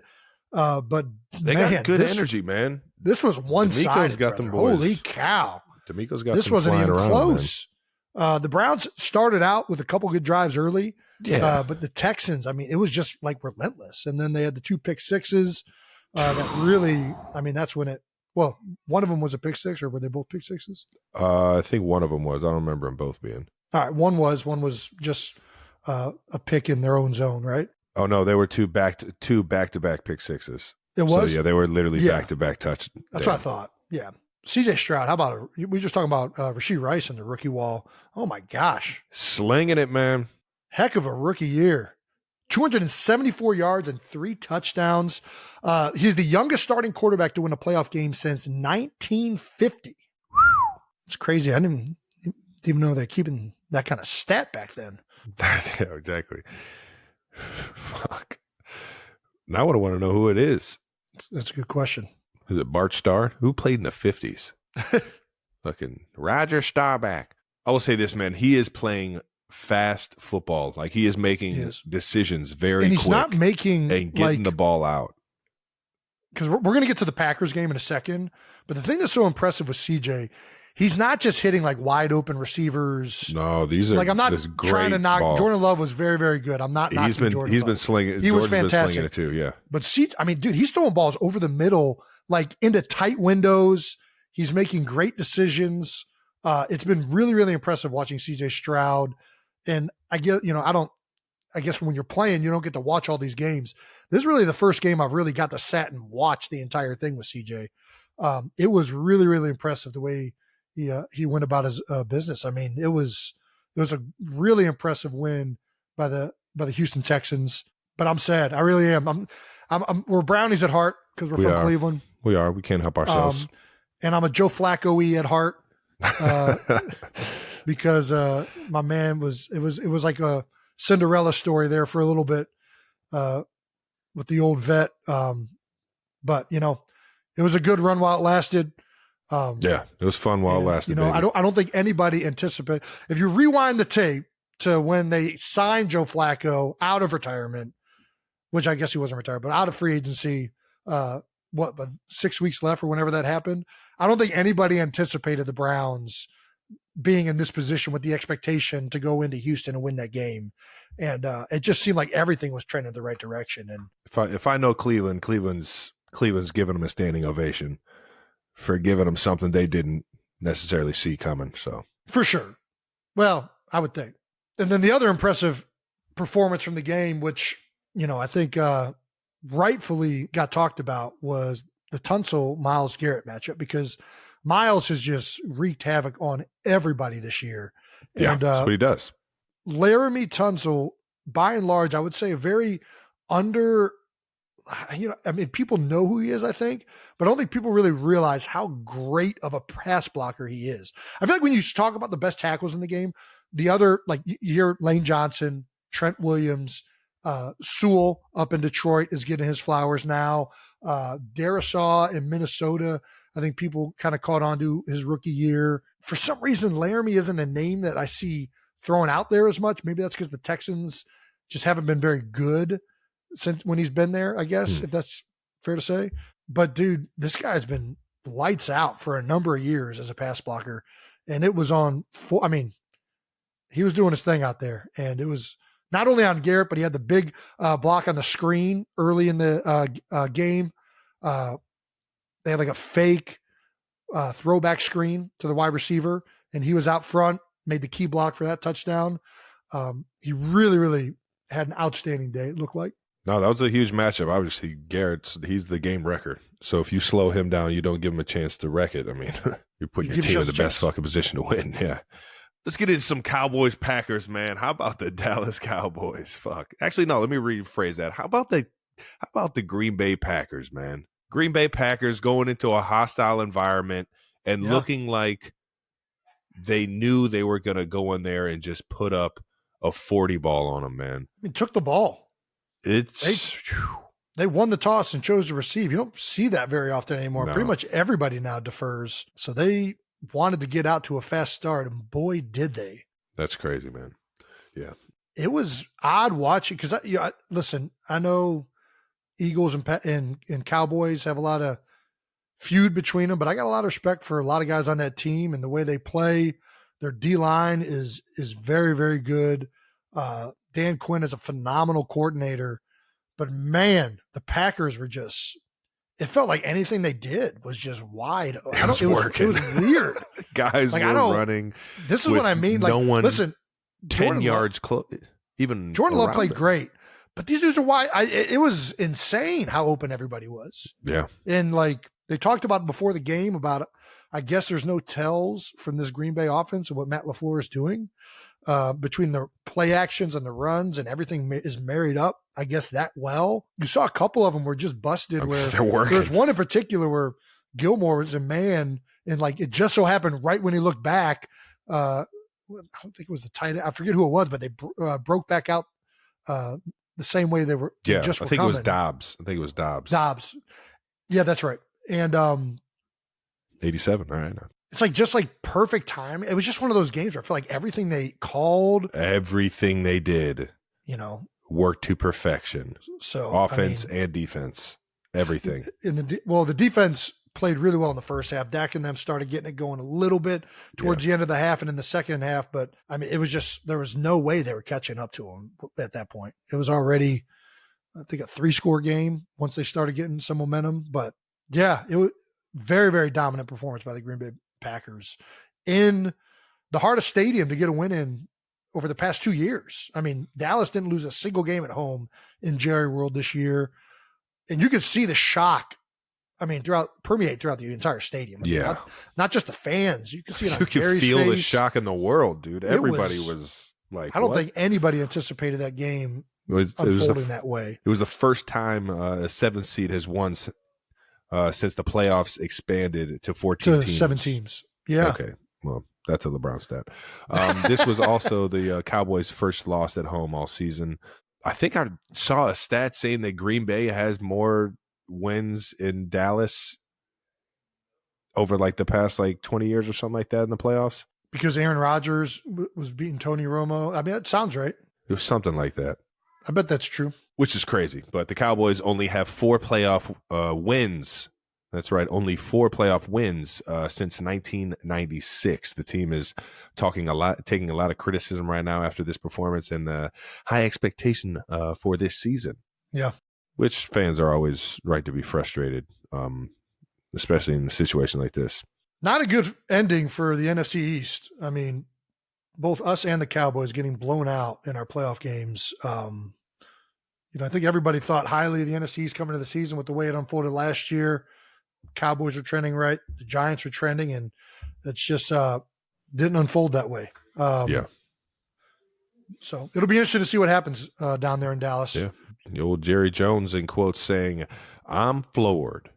But they got good energy, man. This was one-sided. Got them boys. Holy cow. D'Amico's got this them wasn't even around, close. The Browns started out with a couple good drives early. Yeah. But the Texans, I mean, it was just like relentless. And then they had the 2 pick sixes that really, I mean, that's when it, well, one of them was a pick six, or were they both pick sixes? I think one of them was. I don't remember them both being. All right. One was just a pick in their own zone, right? Oh, no, they were two back-to-back pick sixes. It was? So, yeah, they were literally back-to-back touch. That's what I thought. Yeah. CJ Stroud, how about we were just talking about Rashee Rice in the rookie wall. Oh, my gosh. Slinging it, man. Heck of a rookie year. 274 yards and 3 touchdowns. He's the youngest starting quarterback to win a playoff game since 1950. It's crazy. I didn't even know they're keeping that kind of stat back then. Yeah, exactly. Fuck. Now I want to know who it is. That's a good question. Is it Bart Starr? Who played in the 50s? Fucking Roger Staubach. I will say this, man. He is playing fast football. Like, he is making decisions very quick. And he's not making and getting the ball out. Because we're going to get to the Packers game in a second. But the thing that's so impressive with CJ, he's not just hitting like wide open receivers. No, these are like, I'm not trying to knock. Ball. Jordan Love was very, very good. I'm not knocking Jordan Love. He's been slinging. He was fantastic. Been slinging it too, yeah. But I mean, dude, he's throwing balls over the middle, like into tight windows. He's making great decisions. It's been really, really impressive watching CJ Stroud. And I guess when you're playing, you don't get to watch all these games. This is really the first game I've really got to sat and watch the entire thing with CJ. It was really, really impressive the way he went about his business. I mean, it was a really impressive win by the Houston Texans. But I'm sad. I really am. We're Brownies at heart because we're from Cleveland. We are. We can't help ourselves. And I'm a Joe Flacco-y at heart. Because my man it was like a Cinderella story there for a little bit with the old vet. But it was a good run while it lasted. Yeah, it was fun while it lasted. I don't think anybody anticipated. If you rewind the tape to when they signed Joe Flacco out of retirement, which I guess he wasn't retired, but out of free agency, but 6 weeks left or whenever that happened, I don't think anybody anticipated the Browns being in this position with the expectation to go into Houston and win that game. And it just seemed like everything was trending in the right direction. And if I know Cleveland's giving them a standing ovation for giving them something they didn't necessarily see coming. So for sure. Well, I would think. And then the other impressive performance from the game, which, I think rightfully got talked about, was the Tunsil-Myles Garrett matchup, because Myles has just wreaked havoc on everybody this year. Yeah, and, that's what he does. Laramie Tunsil, by and large, I would say a very people know who he is, I think, but I don't think people really realize how great of a pass blocker he is. I feel like when you talk about the best tackles in the game, the other, like, you hear Lane Johnson, Trent Williams, Sewell up in Detroit is getting his flowers now. Darisaw in Minnesota, I think people kind of caught on to his rookie year. For some reason, Laramie isn't a name that I see thrown out there as much. Maybe that's because the Texans just haven't been very good since when he's been there, I guess, if that's fair to say. But dude, this guy's been lights out for a number of years as a pass blocker. And it was he was doing his thing out there. And it was not only on Garrett, but he had the big block on the screen early in the game. They had like a fake throwback screen to the wide receiver, and he was out front, made the key block for that touchdown. He really, really had an outstanding day, it looked like. No, that was a huge matchup. Obviously, he's the game wrecker. So if you slow him down, you don't give him a chance to wreck it. I mean, you're putting your team in the best fucking position to win. Yeah. Let's get into some Cowboys Packers, man. How about the Dallas Cowboys? Fuck. Actually, no, let me rephrase that. How about the Green Bay Packers, man? Green Bay Packers going into a hostile environment and looking like they knew they were going to go in there and just put up a 40 ball on them, man. He took the ball. They won the toss and chose to receive. You don't see that very often anymore. No. Pretty much everybody now defers. So they wanted to get out to a fast start, and boy, did they. That's crazy, man. Yeah. It was odd watching because, listen, I know Eagles and Cowboys have a lot of feud between them, but I got a lot of respect for a lot of guys on that team and the way they play. Their D-line is very, very good. Dan Quinn is a phenomenal coordinator, but man, the Packers were just, it felt like anything they did was just wide. It was weird. Guys like, were running. This is what I mean. Like, no one listen, 10 yards close. Even Jordan Love played them. great, but these dudes are wide. It was insane how open everybody was. Yeah. And like they talked about before the game about, I guess there's no tells from this Green Bay offense of what Matt LaFleur is doing between the play actions and the runs, and everything is married up, I guess, that well. You saw a couple of them were just busted where there's one in particular where Gilmore was a man, and like it just so happened right when he looked back, I don't think it was the tight end. I forget who it was, but they broke back out the same way they were. Yeah, just I think it was Dobbs. Dobbs. Yeah, that's right. And 87. All right. it's like just like perfect time. It was just one of those games where I feel like everything they called, everything they did, worked to perfection. So offense and defense, everything. The defense played really well in the first half. Dak and them started getting it going a little bit towards the end of the half and in the second half. But I mean, it was just, there was no way they were catching up to them at that point. It was already, I think, a 3-score game once they started getting some momentum. But yeah, it was very, very dominant performance by the Green Bay Packers in the hardest stadium to get a win in over the past 2 years. I mean, Dallas didn't lose a single game at home in Jerry World this year. And you could see the shock, permeate throughout the entire stadium. Not just the fans. You can see it on Gary's face. You could feel the shock in the world, dude. Everybody was like, I don't think anybody anticipated that game unfolding that way. It was the first time a 7th seed has won since the playoffs expanded to 14 teams. 7 teams. Yeah. Okay. Well, that's a LeBron stat. This was also the Cowboys' first loss at home all season. I think I saw a stat saying that Green Bay has more wins in Dallas over like the past 20 years or something like that in the playoffs. Because Aaron Rodgers was beating Tony Romo. I mean, that sounds right. It was something like that. I bet that's true. Which is crazy. But the Cowboys only have 4 playoff wins. That's right. Only 4 playoff wins since 1996. The team is taking a lot of criticism right now after this performance and the high expectation for this season. Yeah. Which fans are always right to be frustrated, especially in a situation like this. Not a good ending for the NFC East. I mean, both us and the Cowboys getting blown out in our playoff games. I think everybody thought highly of the NFC East coming to the season with the way it unfolded last year. Cowboys are trending right. The Giants are trending, and it's just didn't unfold that way. So it'll be interesting to see what happens down there in Dallas. Yeah. The old Jerry Jones in quotes saying, "I'm floored."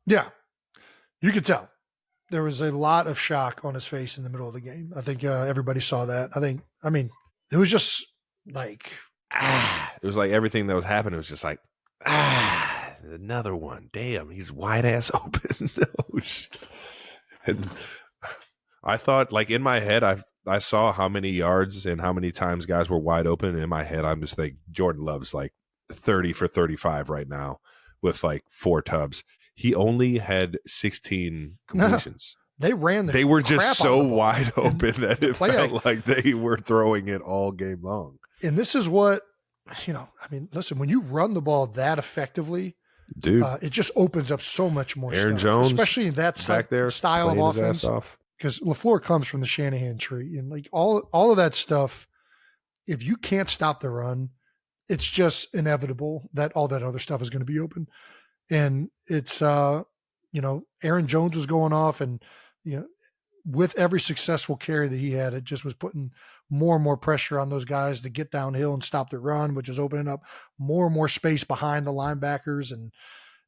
Yeah. You could tell. There was a lot of shock on his face in the middle of the game. I think everybody saw that. It was just like, it was like everything that was happening was just like, another one. Damn, he's wide ass open. Oh, shit. And I thought, in my head, I saw how many yards and how many times guys were wide open. And in my head, I'm just like, Jordan Love's 30 for 35 right now with 4 tubs. He only had 16 completions. They ran They were just so wide open that it felt like they were throwing it all game long. And this is what, listen, when you run the ball that effectively, dude, it just opens up so much more Aaron stuff, Jones, especially in that back there, style of offense. Because LaFleur comes from the Shanahan tree, and all of that stuff, if you can't stop the run, it's just inevitable that all that other stuff is going to be open. And it's, Aaron Jones was going off, and, with every successful carry that he had, it just was putting more and more pressure on those guys to get downhill and stop the run, which is opening up more and more space behind the linebackers. And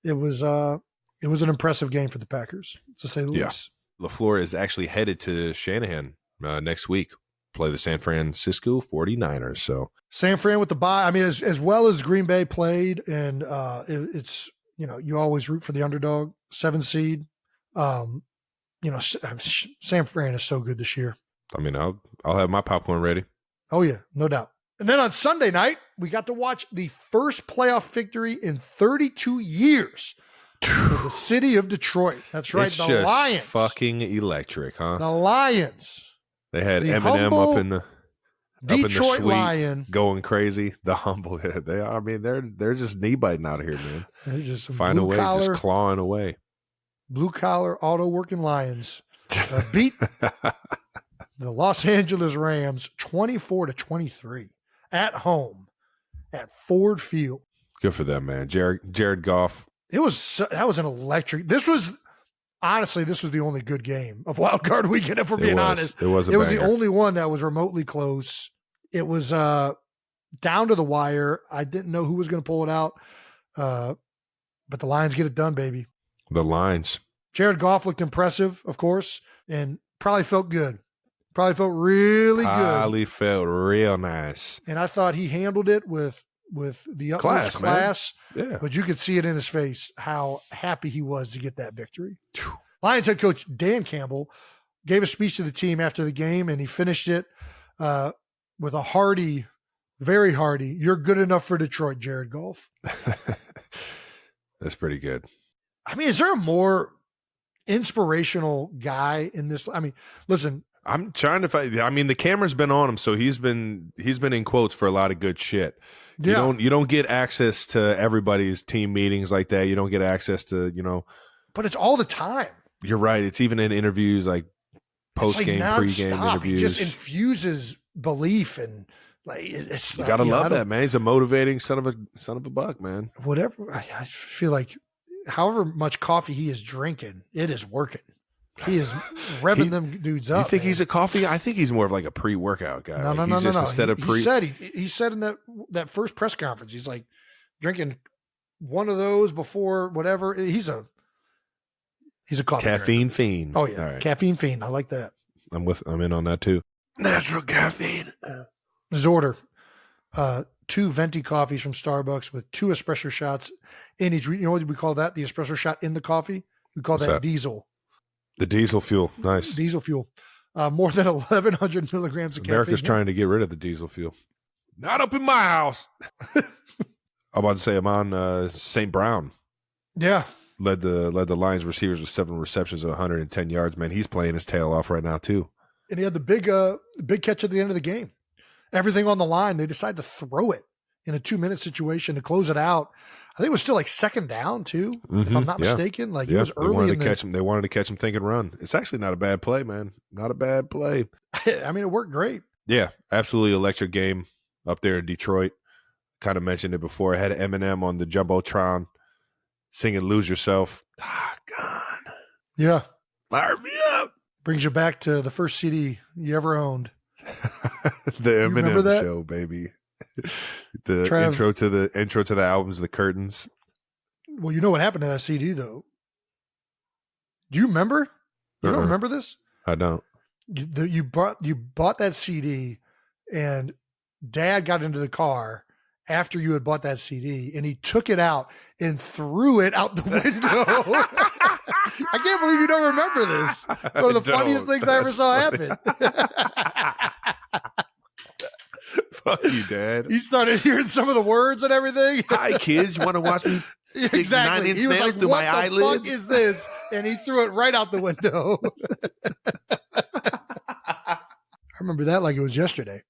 it was an impressive game for the Packers, to say the least. LaFleur is actually headed to Shanahan next week, play the San Francisco 49ers. So San Fran with the bye. As well as Green Bay played, and it's, you always root for the underdog, 7 seed. San Fran is so good this year. I mean, I'll have my popcorn ready. Oh, yeah, no doubt. And then on Sunday night, we got to watch the first playoff victory in 32 years for the city of Detroit. That's right, It's the just Lions. fucking electric, huh? The Lions. They had the Eminem up in the Detroit suite Lion. going crazy. The humble, they are. I mean, they're just knee biting out here, man. They're just some Find a way, blue-collar, just clawing away. blue-collar, auto-working Lions beat the Los Angeles Rams 24-23 at home at Ford Field. Good for them, man. Jared Goff. That was an electric. This was the only good game of Wild Card Weekend. If we're being honest, it was the only one that was remotely close. It was down to the wire. I didn't know who was going to pull it out, but the Lions get it done, baby. The Lions. Jared Goff looked impressive, of course, and probably felt good. Probably felt really good. Probably felt real nice. And I thought he handled it with the utmost class. Yeah. But you could see it in his face how happy he was to get that victory. Lions head coach Dan Campbell gave a speech to the team after the game, and he finished it with a hearty, very hearty, "You're good enough for Detroit, Jared Goff." That's pretty good. I mean, is there a more inspirational guy in this? I mean, listen. I'm trying to find. I mean, the camera's been on him, so he's been in quotes for a lot of good shit. Yeah. You don't get access to everybody's team meetings like that. You don't get access to But it's all the time. You're right. It's even in interviews like post game, pre-game interviews. He just infuses belief and it's. You gotta love that, man. He's a motivating son of a buck, man. Whatever. I feel like, however much coffee he is drinking, it is working. He is revving them dudes up. You think he's a coffee? I think he's more of like a pre-workout guy. No. Instead of he said in that first press conference, he's like drinking one of those before whatever. He's a coffee caffeine drinker. fiend. Oh yeah, right. Caffeine fiend. I like that. I'm in on that too. Natural caffeine. His order: 2 venti coffees from Starbucks with 2 espresso shots in each. You know what we call that? The espresso shot in the coffee. We call that diesel. The diesel fuel. Nice. Diesel fuel. More than 1,100 milligrams of America's caffeine. trying to get rid of the diesel fuel. Not up in my house. I'm about to say I'm on St. Brown. Yeah. Led the Lions receivers with 7 receptions of 110 yards. Man, he's playing his tail off right now too. And he had the big catch at the end of the game. Everything on the line. They decided to throw it in a 2-minute situation to close it out. I think it was still like second down too, if I'm not mistaken. Like it was early. They wanted to catch him thinking run. It's actually not a bad play, man. Not a bad play. I mean, it worked great. Yeah, absolutely electric game up there in Detroit. Kind of mentioned it before. I had Eminem on the Jumbotron singing "Lose Yourself." Ah, God. Yeah. Fire me up. Brings you back to the first CD you ever owned. The Eminem Show, baby. The intro to the albums, The Curtains. Well, you know what happened to that CD though. Do you remember? You don't remember this? I don't. You bought that CD, and Dad got into the car after you had bought that CD, and he took it out and threw it out the window. I can't believe you don't remember this. It's one of the funniest things I ever saw happen. Fuck you, Dad. He started hearing some of the words and everything. Hi, kids. You want to watch me dig exactly. 9-inch He was nails like, through my eyelids? What the fuck is this? And he threw it right out the window. I remember that like it was yesterday.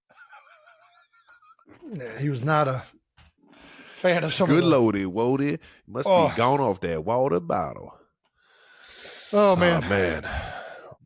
Yeah, he was not a fan of some Good of the... loady, Wody. Must be gone off that water bottle. Oh, man. Oh, man.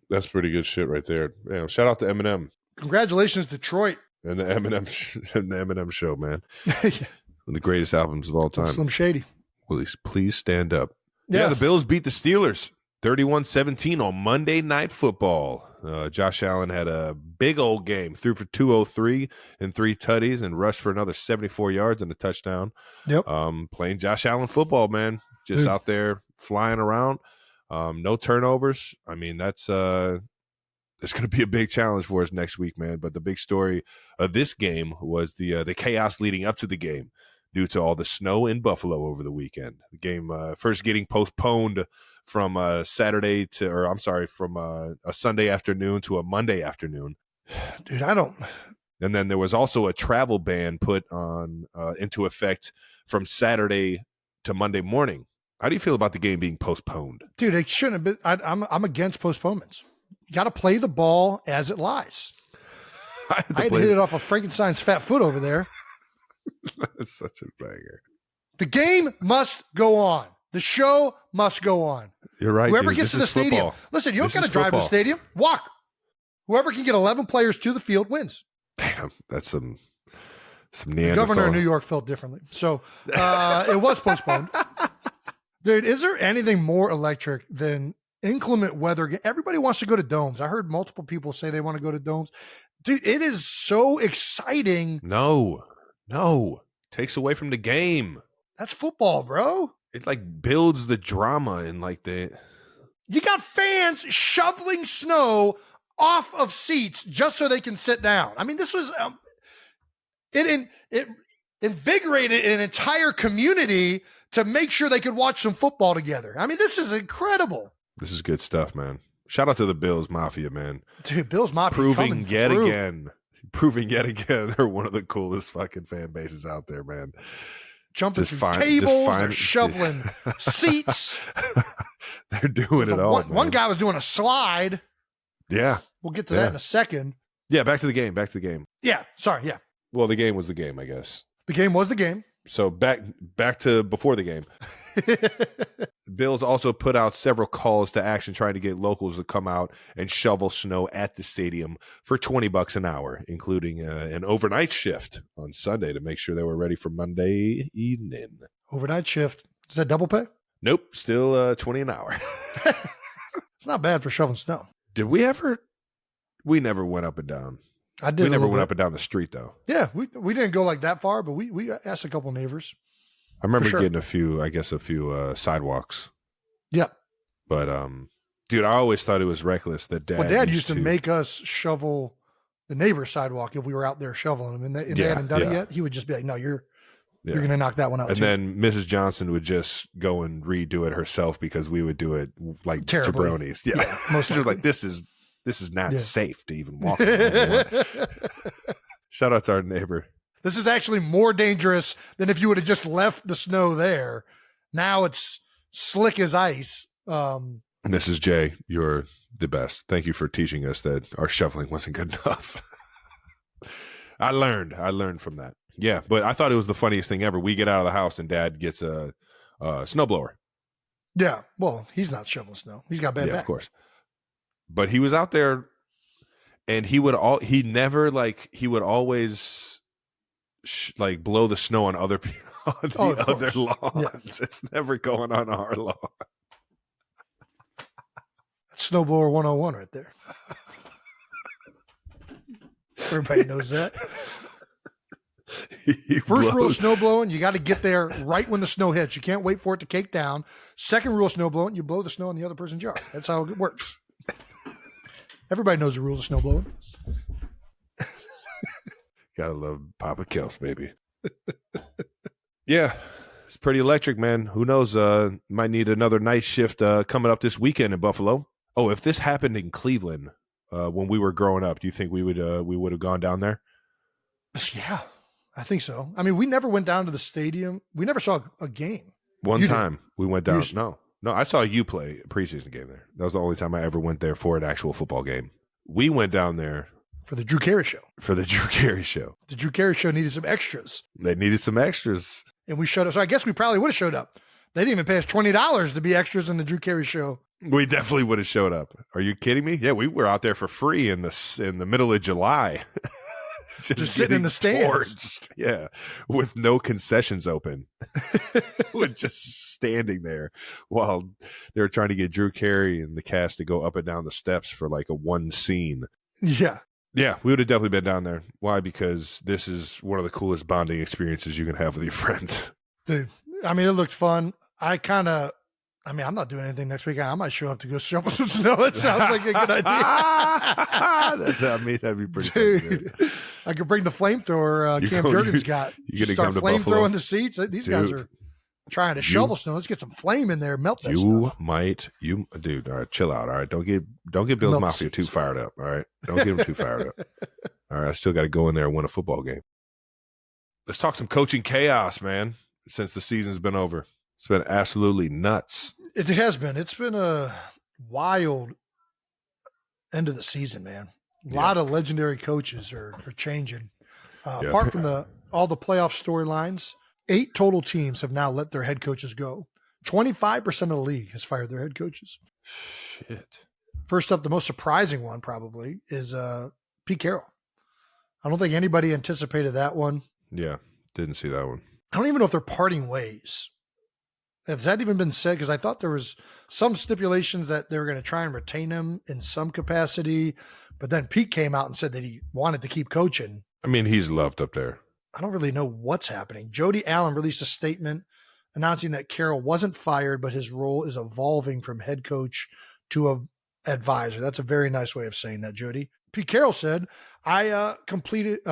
That's pretty good shit right there. Man, shout out to Eminem. Congratulations, Detroit. And the Eminem Show, man. Yeah. One of the greatest albums of all time. Slim Shady. Willie, please stand up. Yeah, the Bills beat the Steelers 31-17 on Monday Night Football. Josh Allen had a big old game, threw for 203 and 3 tutties and rushed for another 74 yards and a touchdown. Yep. Playing Josh Allen football, man. Just out there flying around. No turnovers. I mean, that's going to be a big challenge for us next week, man. But the big story of this game was the chaos leading up to the game due to all the snow in Buffalo over the weekend. The game first getting postponed from a Saturday to, or I'm sorry, from a Sunday afternoon to a Monday afternoon. Dude, I don't. And then there was also a travel ban put on into effect from Saturday to Monday morning. How do you feel about the game being postponed? Dude, it shouldn't have been. I'm against postponements. You got to play the ball as it lies. I had to hit it off of Frankenstein's fat foot over there. That's such a banger. The game must go on. The show must go on. You're right. Whoever dude. gets to the stadium. Football. Listen, you don't got to drive to the stadium. Walk. Whoever can get 11 players to the field wins. Damn, that's some The Neanderthal. governor of New York felt differently. So it was postponed. Dude, is there anything more electric than inclement weather? Everybody wants to go to domes. I heard multiple people say they want to go to domes. Dude, it is so exciting. No. Takes away from the game. That's football, bro. It like builds the drama and like the. You got fans shoveling snow off of seats just so they can sit down. I mean, this was it invigorated an entire community to make sure they could watch some football together. I mean, this is incredible. This is good stuff, man. Shout out to the Bills Mafia, man. Dude, Bills Mafia Proving yet again they're one of the coolest fucking fan bases out there, man. Jumping through tables, they're shoveling seats. They're doing it all. One guy was doing a slide. Yeah. We'll get to that in a second. Yeah, back to the game. Yeah, sorry, yeah. Well, the game was the game, I guess. The game was the game. So back to before the game. Bills also put out several calls to action trying to get locals to come out and shovel snow at the stadium for $20 an hour, including an overnight shift on Sunday to make sure they were ready for Monday evening. Overnight shift. Is that double pay? Nope, still $20 an hour. It's not bad for shoveling snow. Did we ever? We never went up and down. I did. We never went up and down the street though. Yeah, we didn't go like that far, but we asked a couple neighbors. I remember getting a few sidewalks. Yeah. But dude, I always thought it was reckless that Dad used to make us shovel the neighbor's sidewalk if we were out there shoveling them, and they hadn't done it yet. He would just be like, "No, you're going to knock that one out." And then Mrs. Johnson would just go and redo it herself because we would do it like terribly. jabronis. Yeah, most she was like, "This is not safe to even walk." Shout out to our neighbor. This is actually more dangerous than if you would have just left the snow there. Now it's slick as ice. Mrs. J, you're the best. Thank you for teaching us that our shoveling wasn't good enough. I learned from that. Yeah, but I thought it was the funniest thing ever. We get out of the house and Dad gets a snowblower. Yeah, well, he's not shoveling snow. He's got bad back. Of course. But he was out there, and he would always blow the snow on other people on the other lawns. Yeah. It's never going on our lawn. Snowblower 101 right there. Everybody knows that. First rule of snow blowing, you got to get there right when the snow hits. You can't wait for it to cake down. Second rule of snow blowing, you blow the snow in the other person's yard. That's how it works. Everybody knows the rules of snow blowing. Gotta love Papa Kels, baby. Yeah, it's pretty electric, man. Who knows? Might need another night shift coming up this weekend in Buffalo. Oh, if this happened in Cleveland when we were growing up, do you think we would have gone down there? Yeah, I think so. I mean, we never went down to the stadium. We never saw a game. One time we went down. No, I saw you play a preseason game there. That was the only time I ever went there for an actual football game. We went down there for the Drew Carey show. The Drew Carey show needed some extras. They needed some extras. And we showed up. So I guess we probably would have showed up. They didn't even pay us $20 to be extras in the Drew Carey show. We definitely would have showed up. Are you kidding me? Yeah, we were out there for free in the middle of July. just sitting in the stands. Torched. Yeah, with no concessions open. We're just standing there while they were trying to get Drew Carey and the cast to go up and down the steps for like a one scene. Yeah. Yeah, we would have definitely been down there. Why? Because this is one of the coolest bonding experiences you can have with your friends. Dude, I mean, it looked fun. I'm not doing anything next week. I might show up to go shovel some snow. It sounds like a good idea. That'd be pretty Dude, fun. I could bring the flamethrower Cam Jurgens got. You gonna start come to flamethrowing Buffalo? The seats. These guys are trying to shovel snow. Let's get some flame in there, melt that stuff. Dude, all right, chill out. All right. Don't get Bills Mafia too fired up. All right. Don't get them too fired up. All right. I still got to go in there and win a football game. Let's talk some coaching chaos, man, since the season's been over. It's been absolutely nuts. It has been. It's been a wild end of the season, man. A lot of legendary coaches are changing. Apart from all the playoff storylines, 8 total teams have now let their head coaches go. 25% of the league has fired their head coaches. Shit. First up, the most surprising one probably is Pete Carroll. I don't think anybody anticipated that one. Yeah, didn't see that one. I don't even know if they're parting ways. Has that even been said? Because I thought there was some stipulations that they were going to try and retain him in some capacity, but then Pete came out and said that he wanted to keep coaching. I mean, he's loved up there. I don't really know what's happening. Jody Allen released a statement announcing that Carroll wasn't fired, but his role is evolving from head coach to a advisor. That's a very nice way of saying that, Jody. Pete Carroll said, I competed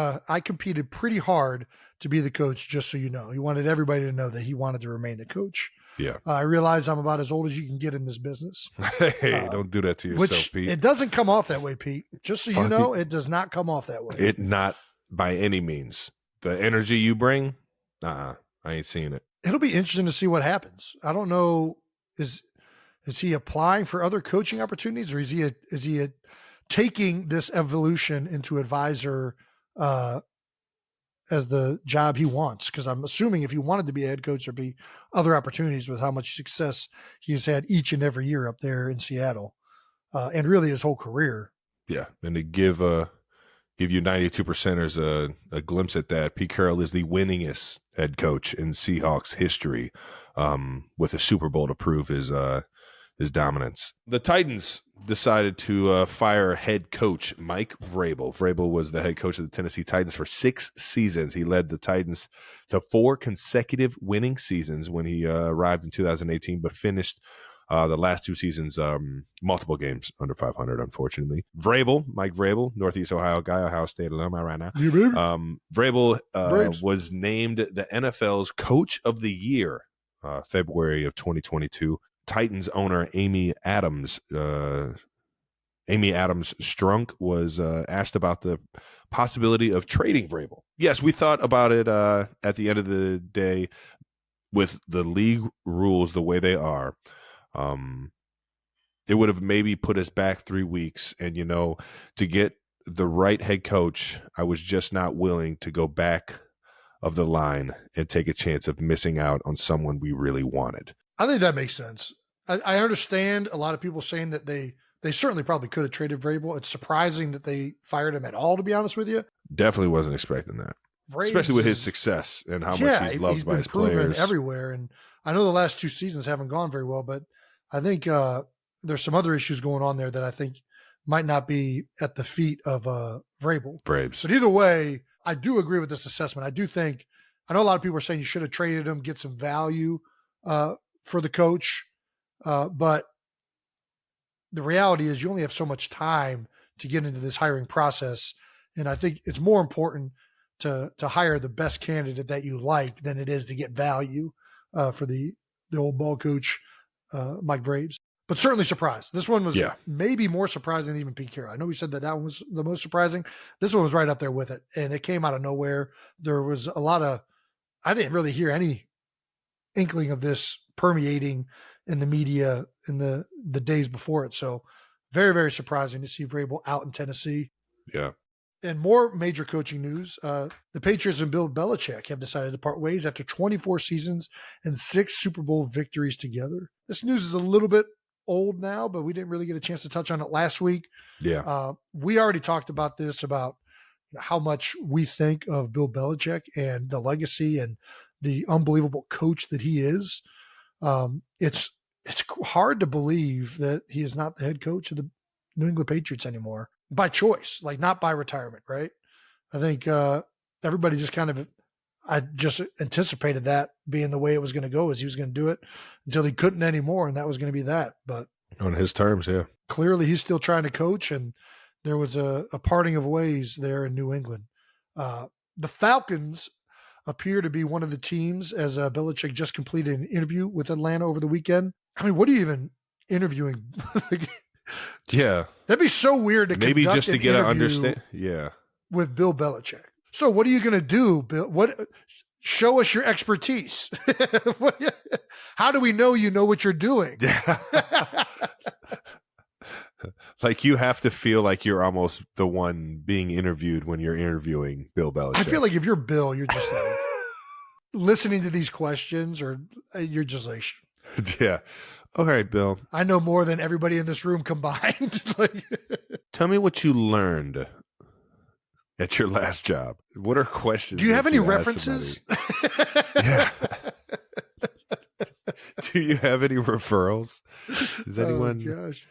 pretty hard to be the coach, just so you know. He wanted everybody to know that he wanted to remain the coach. Yeah. I realize I'm about as old as you can get in this business. Hey, don't do that to yourself, Pete. It doesn't come off that way, Pete. Just so you know, it does not come off that way. It not by any means. The energy you bring, I ain't seeing it. It'll be interesting to see what happens. I don't know. Is he applying for other coaching opportunities, or is he taking this evolution into advisor as the job he wants? Because I'm assuming if he wanted to be a head coach, there'd be other opportunities with how much success he's had each and every year up there in Seattle, and really his whole career. Yeah, and to give you 92%ers a glimpse at that, Pete Carroll is the winningest head coach in Seahawks history, with a Super Bowl to prove his dominance. The Titans decided to fire head coach Mike Vrabel. Vrabel was the head coach of the Tennessee Titans for 6 seasons. He led the Titans to 4 consecutive winning seasons when he arrived in 2018, but finished the last 2 seasons, multiple games under 500, unfortunately. Mike Vrabel, Northeast Ohio guy, Ohio State alumni right now. Vrabel was named the NFL's Coach of the Year, February of 2022. Titans owner Amy Adams Strunk was asked about the possibility of trading Vrabel. Yes, we thought about it at the end of the day with the league rules the way they are. It would have maybe put us back 3 weeks, and to get the right head coach, I was just not willing to go back of the line and take a chance of missing out on someone we really wanted. I think that makes sense. I understand a lot of people saying that they certainly probably could have traded Vrabel. It's surprising that they fired him at all, to be honest with you. Definitely wasn't expecting that, especially with his success and how much he's loved by his players everywhere. And I know the last 2 seasons haven't gone very well, but I think there's some other issues going on there that I think might not be at the feet of Vrabel. Braves. But either way, I do agree with this assessment. I know a lot of people are saying you should have traded him, get some value for the coach. But the reality is you only have so much time to get into this hiring process. And I think it's more important to hire the best candidate that you like than it is to get value for the old ball coach, Mike Vrabel. But certainly surprised. This one was maybe more surprising than even Pete Carroll. I know we said that one was the most surprising. This one was right up there with it. And it came out of nowhere. There was I didn't really hear any inkling of this permeating in the media in the days before it. So very, very surprising to see Vrabel out in Tennessee. Yeah. And more major coaching news. The Patriots and Bill Belichick have decided to part ways after 24 seasons and 6 Super Bowl victories together. This news is a little bit old now, but we didn't really get a chance to touch on it last week. Yeah. We already talked about this, about how much we think of Bill Belichick and the legacy and the unbelievable coach that he is. It's hard to believe that he is not the head coach of the New England Patriots anymore by choice, like not by retirement, right? I think everybody just I just anticipated that being the way it was going to go, is he was going to do it until he couldn't anymore, and that was going to be that. But on his terms, yeah. Clearly he's still trying to coach, and there was a parting of ways there in New England. The Falcons appear to be one of the teams, as Belichick just completed an interview with Atlanta over the weekend. I mean, what are you even interviewing? Yeah. That'd be so weird to maybe conduct just to an get an interview understand. Yeah. with Bill Belichick. So what are you going to do, Bill? Show us your expertise. How do we know you know what you're doing? Yeah. Like you have to feel like you're almost the one being interviewed when you're interviewing Bill Belichick. I feel like if you're Bill, you're just like listening to these questions, or you're just like, yeah. All right, Bill. I know more than everybody in this room combined. Tell me what you learned at your last job. What are questions? Do you have any ask references? Yeah. Do you have any referrals? Is anyone? Oh, gosh.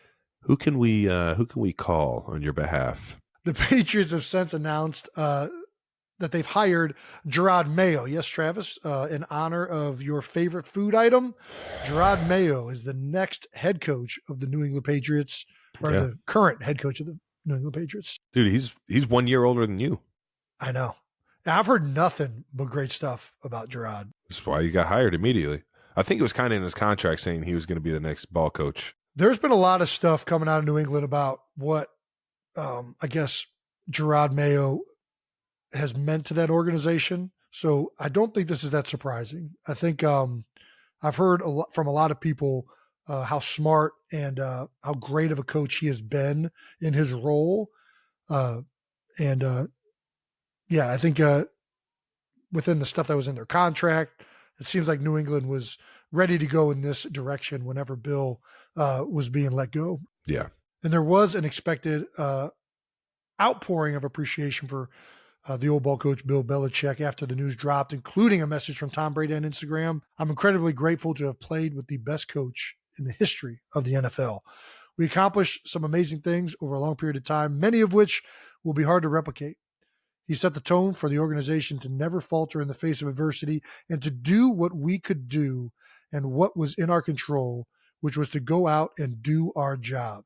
Who can we call on your behalf? The Patriots have since announced that they've hired Gerard Mayo. Yes, Travis, in honor of your favorite food item, Gerard Mayo is the next head coach of the New England Patriots, or the current head coach of the New England Patriots. Dude, he's 1 year older than you. I know. I've heard nothing but great stuff about Gerard. That's why you got hired immediately. I think it was kind of in his contract saying he was going to be the next ball coach. There's been a lot of stuff coming out of New England about what I guess Gerard Mayo has meant to that organization. So I don't think this is that surprising. I think I've heard from a lot of people how smart and how great of a coach he has been in his role. I think within the stuff that was in their contract, it seems like New England was ready to go in this direction whenever Bill was being let go. Yeah. And there was an expected outpouring of appreciation for the old ball coach, Bill Belichick, after the news dropped, including a message from Tom Brady on Instagram. I'm incredibly grateful to have played with the best coach in the history of the NFL. We accomplished some amazing things over a long period of time, many of which will be hard to replicate. He set the tone for the organization to never falter in the face of adversity and to do what we could do and what was in our control, which was to go out and do our job.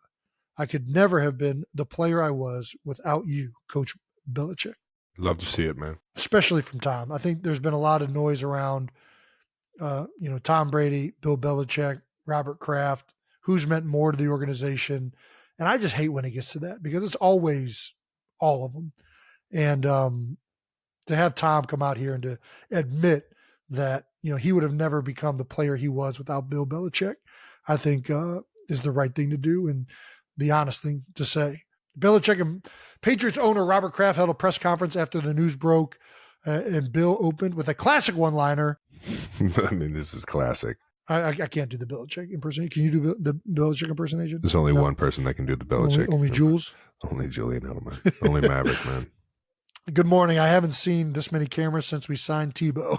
I could never have been the player I was without you, Coach Belichick. Love to see it, man. Especially from Tom. I think there's been a lot of noise around, Tom Brady, Bill Belichick, Robert Kraft, who's meant more to the organization. And I just hate when it gets to that because it's always all of them. And to have Tom come out here and to admit that, he would have never become the player he was without Bill Belichick, I think is the right thing to do and the honest thing to say. Belichick and Patriots owner Robert Kraft held a press conference after the news broke, and Bill opened with a classic one-liner. I mean, this is classic. I can't do the Belichick impersonation. Can you do the Belichick impersonation? There's only one person that can do the Belichick. Only Jules? Only Julian Edelman. Only Maverick, man. Good morning. I haven't seen this many cameras since we signed Tebow.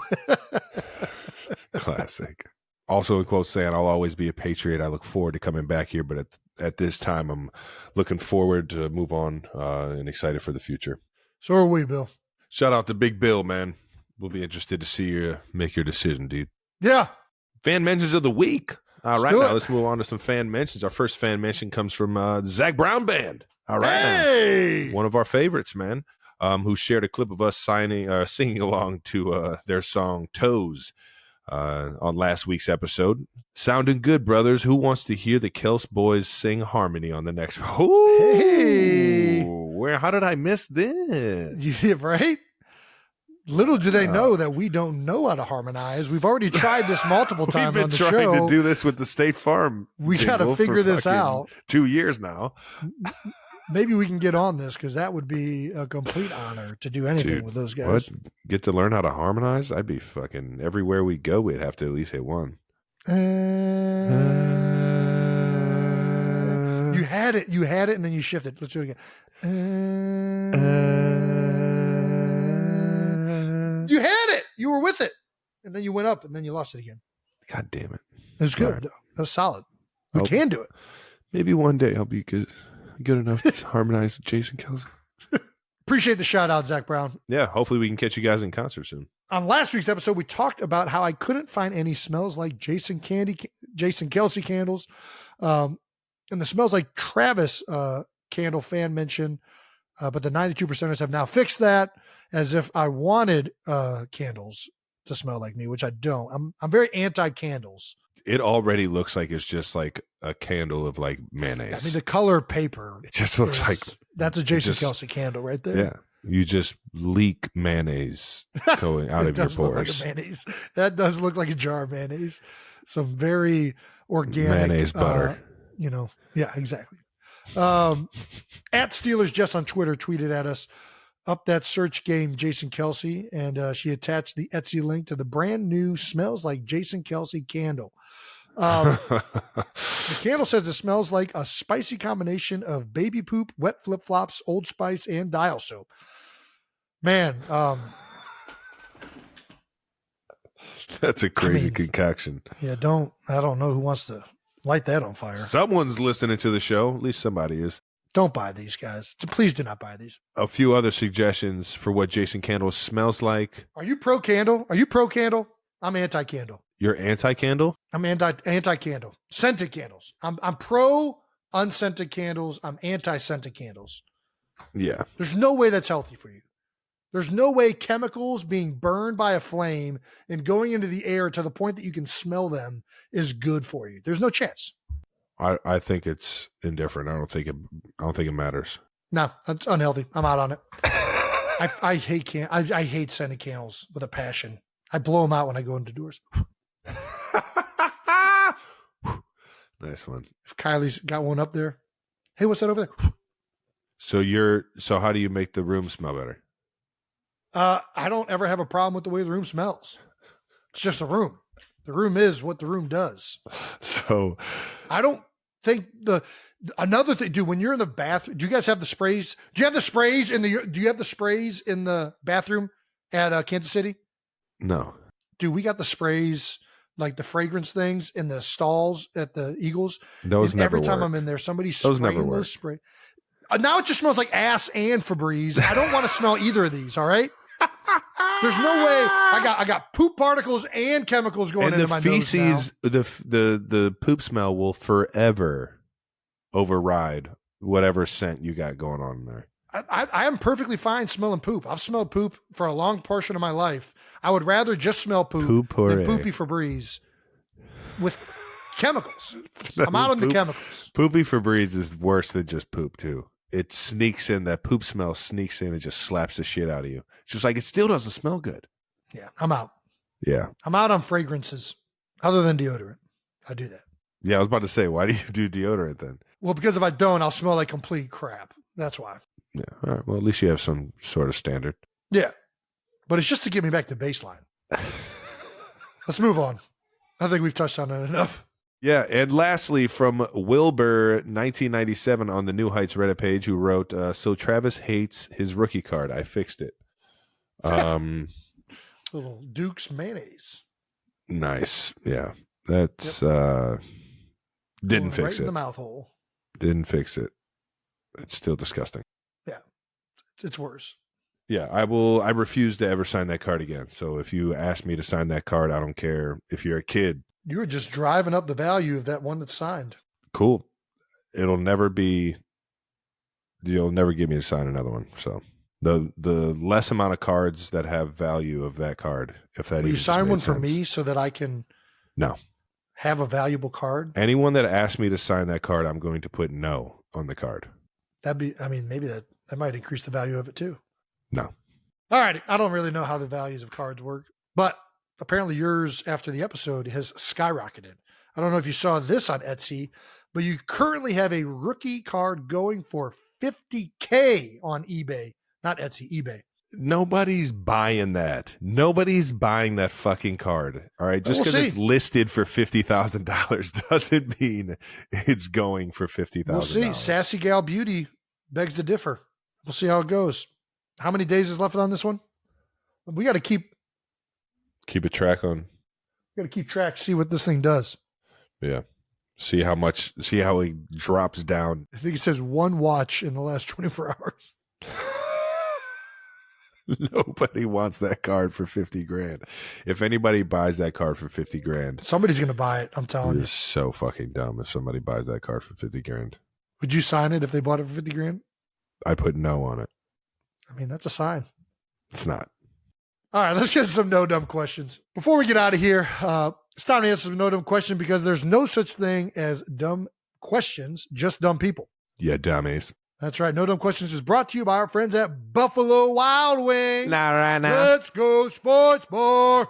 Classic. Also in quotes saying, I'll always be a Patriot. I look forward to coming back here, but at this time, I'm looking forward to move on and excited for the future. So are we, Bill. Shout out to Big Bill, man. We'll be interested to see you make your decision, dude. Yeah. Fan mentions of the week. All right, now let's move on to some fan mentions. Our first fan mention comes from the Zach Brown Band. All right, hey! One of our favorites, man, who shared a clip of us singing along to their song Toes on last week's episode. Sounding good, brothers. Who wants to hear the Kels boys sing harmony on the next? Ooh, hey! How did I miss this? Yeah, right? Little do they know that we don't know how to harmonize. We've already tried this multiple times on the show. We've been trying to do this with the State Farm. We got to figure this out. 2 years now. Maybe we can get on this because that would be a complete honor to do anything with those guys. What? Get to learn how to harmonize? I'd be fucking everywhere we go. We'd have to at least hit one. You had it, and then you shifted. Let's do it again. You had it. You were with it, and then you went up, and then you lost it again. God damn it! It was good. Right. That was solid. We can do it. Maybe one day I'll be good enough to harmonize with Jason Kelsey. Appreciate the shout out, Zach Brown. Yeah, hopefully we can catch you guys in concert soon. On last week's episode, we talked about how I couldn't find any smells like Jason Kelsey candles. And the Smells Like Travis candle fan mention But the 92%ers have now fixed that, as if I wanted candles to smell like me, which I don't. I'm very anti-candles. It already looks like it's just like a candle of like mayonnaise. I mean, the color paper. It just looks like that's a Jason Kelce candle right there. Yeah, you just leak mayonnaise going out of your pores. Look like a mayonnaise. That does look like a jar of mayonnaise. Some very organic mayonnaise butter. Yeah, exactly. At Steelers Jess on Twitter tweeted at us, up that search game Jason Kelce, and she attached the Etsy link to the brand new Smells Like Jason Kelce candle. The candle says it smells like a spicy combination of baby poop, wet flip-flops, Old Spice, and dial soap. Man, that's a crazy concoction. Yeah, I don't know who wants to light that on fire. Someone's listening to the show. At least somebody is. Don't buy these, guys. Please do not buy these. A few other suggestions for what Jason Candle smells like. Are you pro candle? Are you pro candle? I'm anti candle. You're anti candle? I'm anti candle. Scented candles. I'm pro unscented candles. I'm anti scented candles. Yeah. There's no way that's healthy for you. There's no way chemicals being burned by a flame and going into the air to the point that you can smell them is good for you. There's no chance. I think it's indifferent. I don't think it matters. No, that's unhealthy. I'm out on it. I hate scented candles with a passion. I blow them out when I go into doors. Nice one. If Kylie's got one up there, hey, what's that over there? So how do you make the room smell better? I don't ever have a problem with the way the room smells. It's just a room. The room is what the room does. So I don't think another thing, dude, when you're in the bathroom, do you guys have the sprays? Do you have the sprays in the bathroom at Kansas City? No. Dude, we got the sprays, like the fragrance things in the stalls at the Eagles. Those and never every time work. I'm in there, somebody's spraying those spray. Now it just smells like ass and Febreze. I don't want to smell either of these. All right. There's no way I got poop particles and chemicals going into my nose now. The poop smell will forever override whatever scent you got going on in there. I am perfectly fine smelling poop. I've smelled poop for a long portion of my life. I would rather just smell poop than poopy Febreze with chemicals. I'm out on the chemicals. Poopy Febreze is worse than just poop too. It sneaks in, that poop smell sneaks in and just slaps the shit out of you. It's just like, it still doesn't smell good. Yeah, I'm out. Yeah. I'm out on fragrances other than deodorant. I do that. Yeah, I was about to say, why do you do deodorant then? Well, because if I don't, I'll smell like complete crap. That's why. Yeah. All right. Well, at least you have some sort of standard. Yeah. But it's just to get me back to baseline. Let's move on. I think we've touched on it enough. Yeah, and lastly, from Wilbur 1997 on the New Heights Reddit page, who wrote, so Travis hates his rookie card. I fixed it. Little Duke's mayonnaise. Nice. Yeah. That's didn't fix right it. In the mouth hole. Didn't fix it. It's still disgusting. Yeah. It's worse. Yeah, I refuse to ever sign that card again. So if you ask me to sign that card, I don't care if you're a kid. You were just driving up the value of that one that's signed. Cool. You'll never get me to sign another one. So the less amount of cards that have value of that card, if that Will even you sign one sense. for me so that I can have a valuable card? Anyone that asks me to sign that card, I'm going to put no on the card. Maybe that might increase the value of it too. No. All right. I don't really know how the values of cards work, but apparently yours after the episode has skyrocketed. I don't know if you saw this on Etsy, but you currently have a rookie card going for $50K on eBay. Not Etsy, eBay. Nobody's buying that. Nobody's buying that fucking card. All right. Just because it's listed for $50,000 doesn't mean it's going for $50,000. We'll see. Sassy Gal Beauty begs to differ. We'll see how it goes. How many days is left on this one? We got to keep a track on. We got to keep track, see what this thing does. Yeah. See how he drops down. I think it says one watch in the last 24 hours. Nobody wants that card for $50,000. If anybody buys that card for $50,000, somebody's going to buy it. I'm telling you. You're so fucking dumb if somebody buys that card for $50,000. Would you sign it if they bought it for $50,000? I put no on it. I mean, that's a sign. It's not. All right, let's get some no dumb questions. Before we get out of here, it's time to answer some no dumb questions because there's no such thing as dumb questions, just dumb people. Yeah, dummies. That's right. No Dumb Questions is brought to you by our friends at Buffalo Wild Wings. Not right now. Let's go sports bar.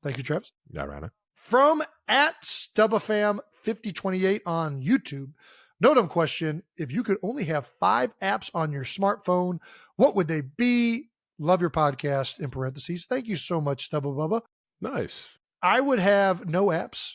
Thank you, Travis. Not right now. From at StubbaFam5028 on YouTube, No Dumb Question. If you could only have 5 apps on your smartphone, what would they be? Love your podcast, in parentheses. Thank you so much, Stubba Bubba. Nice. I would have no apps,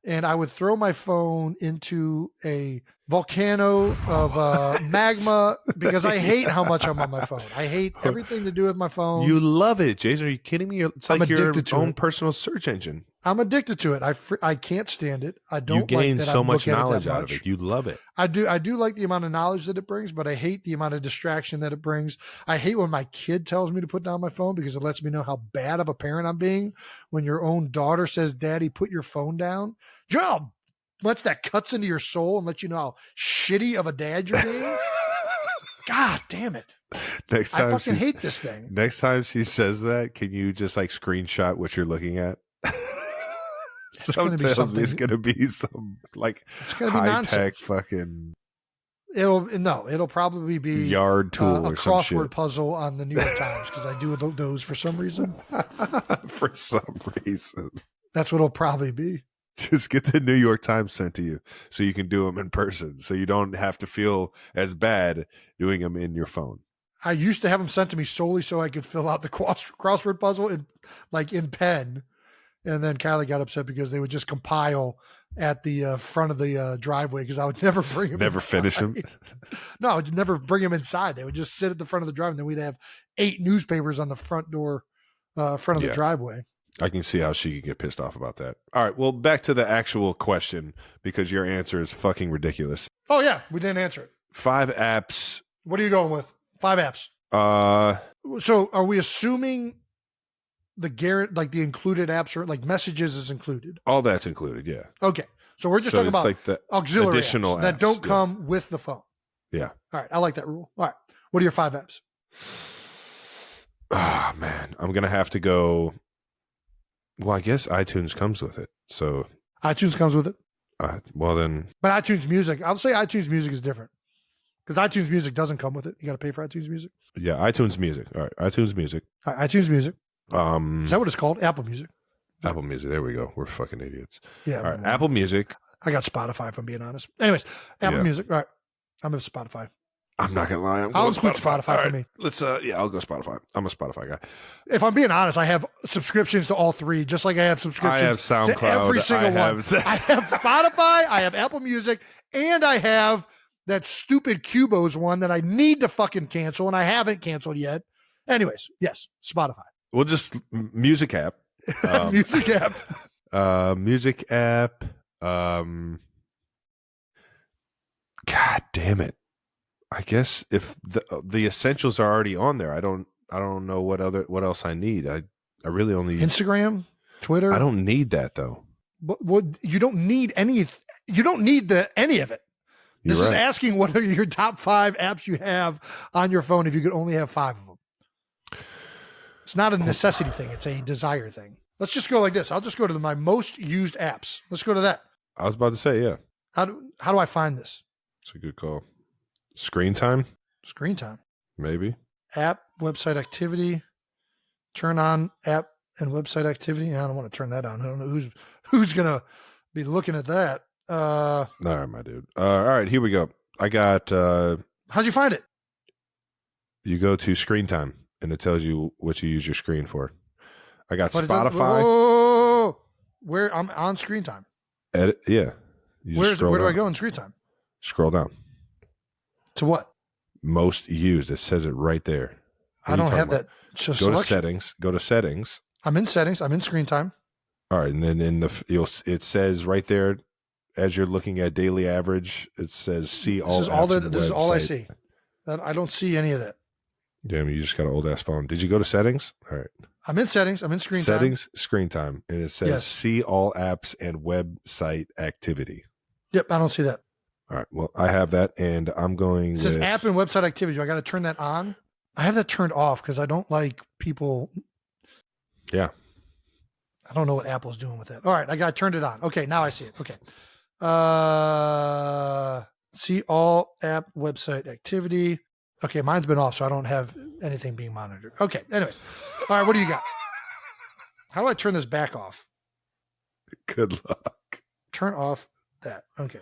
and I would throw my phone into a volcano of magma because I hate how much I'm on my phone. I hate everything to do with my phone. You love it, Jason. Are you kidding me? It's I'm like your addicted to own it. personal search engine. I'm addicted to it. I can't stand it. I don't You gain like that so I'm much looking at it knowledge that out of much. it. You love it. I do like the amount of knowledge that it brings, but I hate the amount of distraction that it brings. I hate when my kid tells me to put down my phone because it lets me know how bad of a parent I'm being. When your own daughter says, "Daddy, put your phone down," you know how much that cuts into your soul and lets you know how shitty of a dad you're being. God damn it! Next I time fucking hate this thing. Next time she says that, can you just like screenshot what you're looking at? It's Some gonna be tells me something. it's gonna be some like It's gonna be high nonsense. tech fucking It'll probably be yard tool a or some crossword shit. puzzle on the New York Times because I do those for some reason. For some reason. That's what it'll probably be. Just get the New York Times sent to you so you can do them in person, so you don't have to feel as bad doing them in your phone. I used to have them sent to me solely so I could fill out the crossword puzzle in pen. And then Kylie got upset because they would just compile at the front of the driveway because I would never bring them Never finish them. No, I would never bring them inside. They would just sit at the front of the driveway. And then we'd have 8 newspapers on the front door, front of the driveway. I can see how she could get pissed off about that. All right, well, back to the actual question because your answer is fucking ridiculous. Oh, yeah. We didn't answer it. 5 apps. What are you going with? 5 apps. So are we assuming the included apps are like messages is included? All that's included, yeah. Okay. So we're just talking it's about like the auxiliary additional apps that apps, don't yeah. come with the phone. Yeah. All right. I like that rule. All right. What are your 5 apps? Oh, man. I'm going to have to go. Well, I guess iTunes comes with it. So, iTunes comes with it. well, then. But iTunes Music, I'll say iTunes Music is different because iTunes Music doesn't come with it. You got to pay for iTunes Music. Yeah, iTunes Music. All right. iTunes Music. All right, iTunes Music. Is that what it's called? Apple Music. Apple Music. There we go. We're fucking idiots. Yeah. All right. Apple Music. I got Spotify, if I'm being honest. Anyways, Apple Music. All right. I'm a Spotify. I'm not gonna lie. I'll include Spotify for me. Let's. I'll go Spotify. I'm a Spotify guy. If I'm being honest, I have subscriptions to all 3, just like I have subscriptions I have SoundCloud. to every single one. I have Spotify, I have Apple Music, and I have that stupid Cubos one that I need to fucking cancel, and I haven't canceled yet. Anyways, yes, Spotify. We'll just music app. Music app. Music app. God damn it. I guess if the essentials are already on there, I don't know what else I need. I really only Instagram, Twitter. I don't need that though. But you don't need any. You don't need any of it. This is asking what are your top 5 apps you have on your phone if you could only have 5 of them. It's not a necessity thing. It's a desire thing. Let's just go like this. I'll just go to my most used apps. Let's go to that. I was about to say, yeah. How do I find this? It's a good call. Screen time? Screen time. Maybe. App, website activity. Turn on app and website activity. I don't want to turn that on. I don't know who's going to be looking at that. All right, my dude. All right, here we go. I got... How'd you find it? You go to screen time, and it tells you what you use your screen for. I got But Spotify. Where I'm on screen time. Edit, yeah. Where do I go in screen time? Scroll down. To what? Most used. It says it right there. I don't have that. Go to settings. Go to settings. I'm in settings. I'm in screen time. All right, and then it says right there as you're looking at daily average, it says see all. This is all I see. I don't see any of that. Damn, you just got an old ass phone. Did you go to settings? All right. I'm in settings. I'm in screen time. Settings, screen time, and it says see all apps and website activity. Yep, I don't see that. All right. Well, I have that, and I'm going It says with app and website activity. Do I got to turn that on? I have that turned off because I don't like people. Yeah. I don't know what Apple's doing with that. All right, I got turned it on. Okay, now I see it. Okay. See all app website activity. Okay, mine's been off, so I don't have anything being monitored. Okay, anyways. All right, what do you got? How do I turn this back off? Good luck. Turn off that. Okay.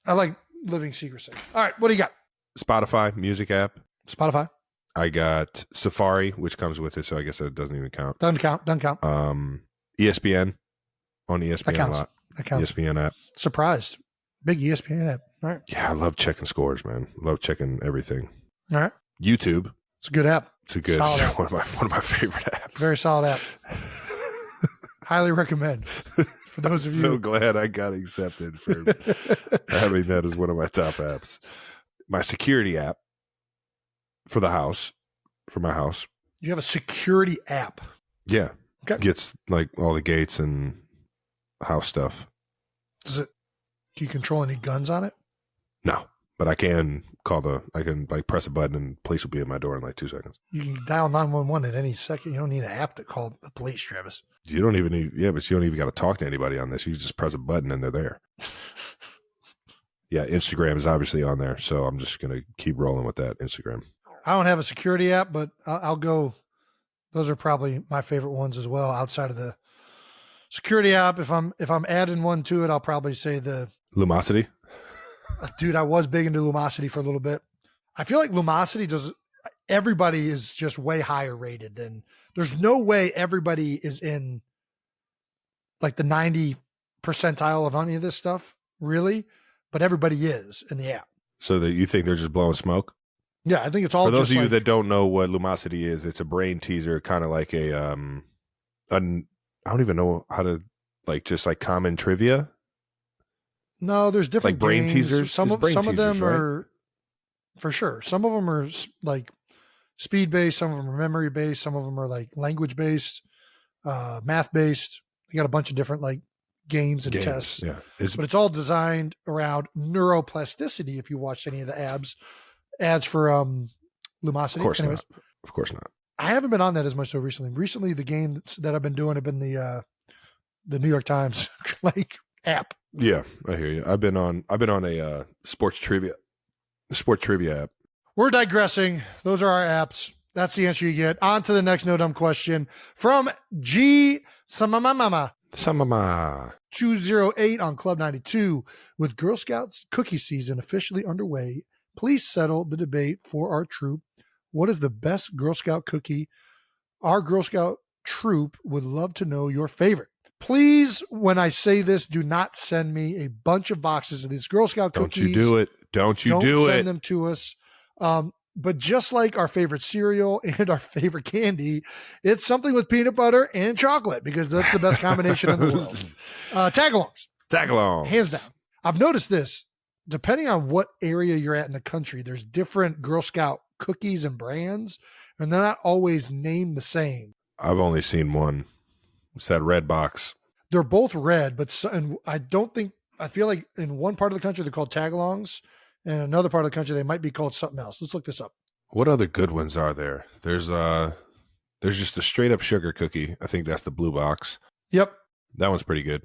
I like living secrecy. All right, what do you got? Spotify, music app. Spotify. I got Safari, which comes with it, so I guess that doesn't even count. Doesn't count. ESPN on ESPN That counts. a lot. That counts. ESPN app. Surprised. Big ESPN app. All right. Yeah, I love checking scores, man. Love checking everything. All right. YouTube. It's a good app. It's a good Solid app. one of my favorite apps. It's a very solid app. Highly recommend for those of you. So glad I got accepted for having that as one of my top apps. My security app for the house, for my house. You have a security app. Yeah. Okay. Gets like all the gates and house stuff. Can you control any guns on it? No, but I can like press a button and police will be at my door in like 2 seconds. You can dial 911 at any second. You don't need an app to call the police, Travis. You don't even need, but you don't even got to talk to anybody on this. You just press a button and they're there. Yeah, Instagram is obviously on there, so I'm just going to keep rolling with that Instagram. I don't have a security app, but I'll go. Those are probably my favorite ones as well. Outside of the security app, if I'm adding one to it, I'll probably say the Lumosity. Dude, I was big into Lumosity for a little bit. I feel like Lumosity everybody is just way higher rated than. There's no way everybody is in like the 90 percentile of any of this stuff, really, but everybody is in the app. So that you think they're just blowing smoke? Yeah, I think it's all. For those just of you that don't know what Lumosity is, it's a brain teaser, kind of like I don't even know how to just like common trivia. No, there's different like brain games. teasers. Some of teasers, them right? are for sure. Some of them are like speed based. Some of them are memory based. Some of them are like language based, math based. You got a bunch of different like games and tests. Yeah, but it's all designed around neuroplasticity. If you watched any of the ads for Lumosity, of course not. Of course not. I haven't been on that as much so recently. Recently, the games that I've been doing have been the New York Times like app. Yeah, I hear you. I've been on a sports trivia app. We're digressing. Those are our apps. That's the answer you get. On to the next no dumb question from G Samamama 208 on Club 92. With Girl Scouts cookie season officially underway, please settle the debate for our troop. What is the best Girl Scout cookie? Our Girl Scout troop would love to know your favorite. Please, when I say this, do not send me a bunch of boxes of these Girl Scout cookies. Don't you do it. Don't send them to us. But just like our favorite cereal and our favorite candy, it's something with peanut butter and chocolate because that's the best combination in the world. Tag-alongs. Hands down. I've noticed this. Depending on what area you're at in the country, there's different Girl Scout cookies and brands, and they're not always named the same. I've only seen one. It's that red box. They're both red, and I feel like in one part of the country they're called tag-alongs, and in another part of the country they might be called something else. Let's look this up. What other good ones are there? There's just a straight up sugar cookie. I think that's the blue box. Yep. That one's pretty good.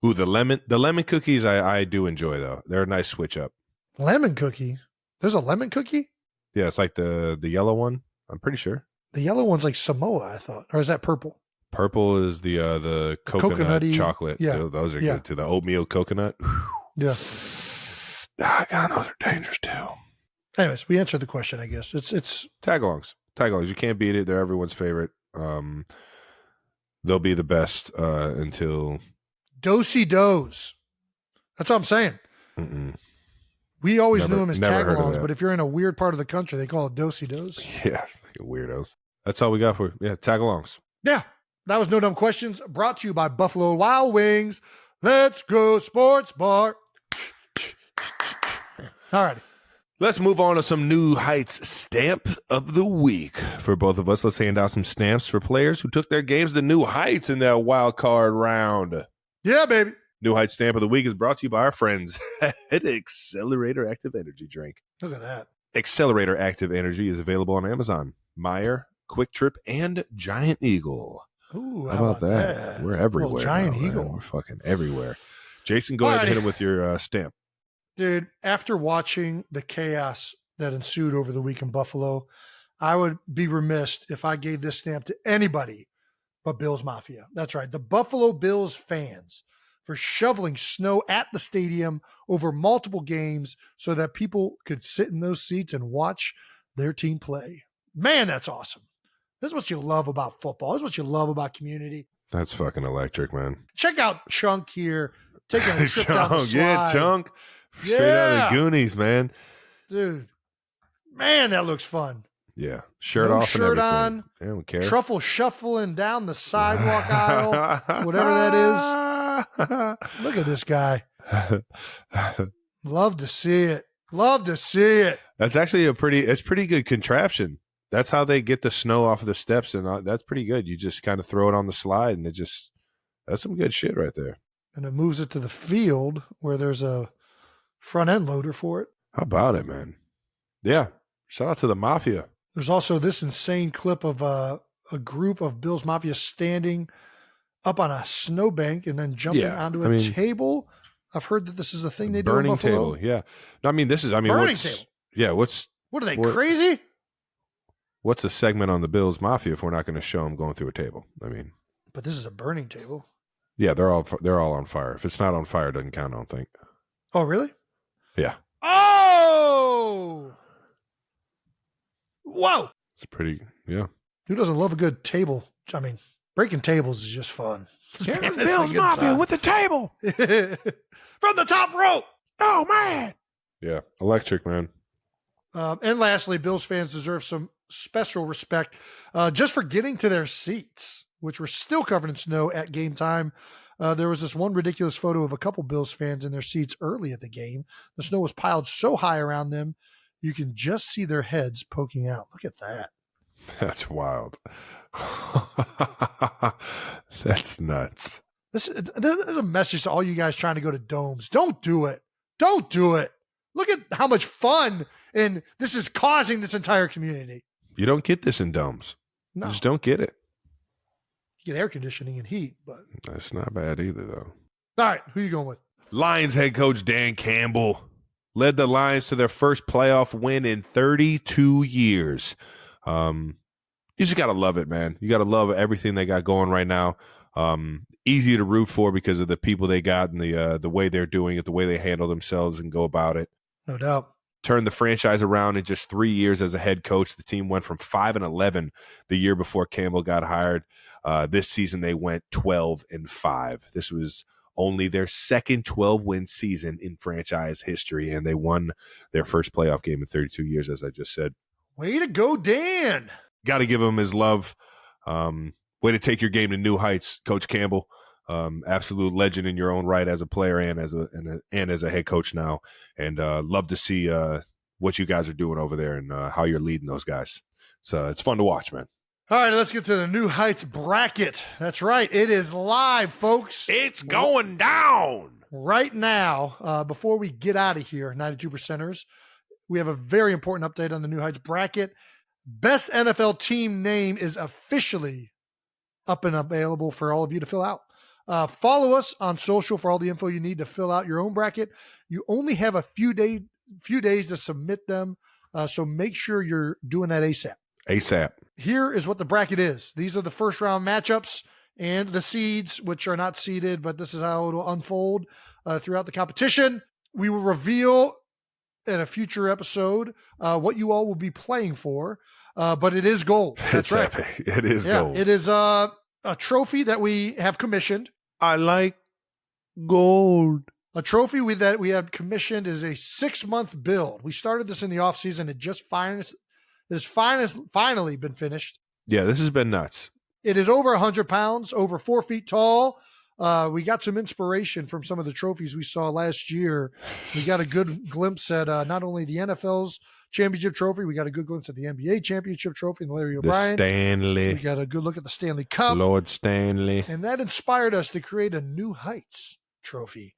Ooh, the lemon cookies I do enjoy though. They're a nice switch up. Lemon cookie? There's a lemon cookie? Yeah, it's like the yellow one. I'm pretty sure. The yellow one's like Samoa, I thought. Or is that purple? Purple is the coconut chocolate. Yeah. Those are good too. The oatmeal coconut. Whew. Yeah. God, those are dangerous too. Anyways, we answered the question, I guess. It's Tag-alongs. You can't beat it. They're everyone's favorite. They'll be the best until Do-si-dos. That's what I'm saying. Mm-mm. We always knew them as tag-alongs, but if you're in a weird part of the country, they call it do-si-dos. Yeah, weirdos. That's all we got for you. Yeah, tag-alongs. Yeah, that was No Dumb Questions, brought to you by Buffalo Wild Wings. Let's go sports bar. All right. Let's move on to some New Heights stamp of the week for both of us. Let's hand out some stamps for players who took their games to new heights in that wild card round. Yeah, baby. New Heights Stamp of the Week is brought to you by our friends at Accelerator Active Energy Drink. Look at that. Accelerator Active Energy is available on Amazon, Meijer, Quick Trip, and Giant Eagle. Ooh, How about that? We're everywhere. Little Giant now, man. Eagle. We're fucking everywhere. Jason, go ahead and hit him with your stamp. Dude, after watching the chaos that ensued over the week in Buffalo, I would be remiss if I gave this stamp to anybody but Bills Mafia. That's right. The Buffalo Bills fans for shoveling snow at the stadium over multiple games so that people could sit in those seats and watch their team play. Man, that's awesome. This is what you love about football. This is what you love about community. That's fucking electric, man. Check out Chunk here taking a trip down the slide. Yeah, Chunk. Straight out of the Goonies, man. Dude, man, that looks fun. Yeah, shirt no off shirt and everything. on. I don't care. Truffle shuffling down the sidewalk aisle, whatever that is. Look at this guy. Love to see it. Love to see it. That's actually it's pretty good contraption. That's how they get the snow off of the steps, and that's pretty good. You just kind of throw it on the slide, and that's some good shit right there. And it moves it to the field where there's a front end loader for it. How about it, man? Yeah. Shout out to the Mafia. There's also this insane clip of a group of Bills Mafia standing up on a snowbank and then jumping onto a table. I've heard that this is a thing they do in Buffalo. Burning table, yeah. No, burning table. Yeah, what are they, crazy? What's a segment on the Bills Mafia if we're not going to show them going through a table? But this is a burning table. Yeah, they're all on fire. If it's not on fire, it doesn't count, I don't think. Oh, really? Yeah. Oh! Whoa! It's pretty, yeah. Who doesn't love a good table? Breaking tables is just fun. Yeah, Bills Mafia with the table. From the top rope. Oh, man. Yeah, electric, man. And lastly, Bills fans deserve some special respect just for getting to their seats, which were still covered in snow at game time. There was this one ridiculous photo of a couple Bills fans in their seats early at the game. The snow was piled so high around them, you can just see their heads poking out. Look at that. That's wild. That's nuts. This is a message to all you guys trying to go to domes. Don't do it. Don't do it. Look at how much fun and this is causing this entire community. You don't get this in domes. No. You just don't get it. You get air conditioning and heat, but that's not bad either, though. All right, who you going with? Lions head coach Dan Campbell led the Lions to their first playoff win in 32 years. You just got to love it, man. You got to love everything they got going right now. Easy to root for because of the people they got and the way they're doing it, the way they handle themselves and go about it. No doubt. Turned the franchise around in just 3 years as a head coach. The team went from 5-11 the year before Campbell got hired. This season they went 12-5. This was only their second 12-win season in franchise history, and they won their first playoff game in 32 years, as I just said. Way to go, Dan. Got to give him his love. Way to take your game to new heights, Coach Campbell. Absolute legend in your own right as a player and as a head coach now. And love to see what you guys are doing over there and how you're leading those guys. So it's fun to watch, man. All right, let's get to the New Heights bracket. That's right. It is live, folks. It's going down. Right now, before we get out of here, 92%ers, we have a very important update on the New Heights bracket. Best NFL team name is officially up and available for all of you to fill out. Follow us on social for all the info you need to fill out your own bracket. You only have a few days to submit them, so make sure you're doing that ASAP. ASAP. Here is what the bracket is. These are the first round matchups and the seeds, which are not seeded, but this is how it will unfold throughout the competition. We will reveal in a future episode what you all will be playing for, but it is gold. That's right. Epic. It is gold. It is a trophy that we have commissioned. I like gold. A trophy that we had commissioned is a 6-month build. We started this in the offseason. It has finally been finished. Yeah, this has been nuts. It is over 100 pounds, over 4 feet tall. We got some inspiration from some of the trophies we saw last year. We got a good glimpse at not only the NFL's championship trophy, we got a good glimpse at the NBA championship trophy and Larry O'Brien. The Stanley. We got a good look at the Stanley Cup. Lord Stanley. And that inspired us to create a New Heights trophy.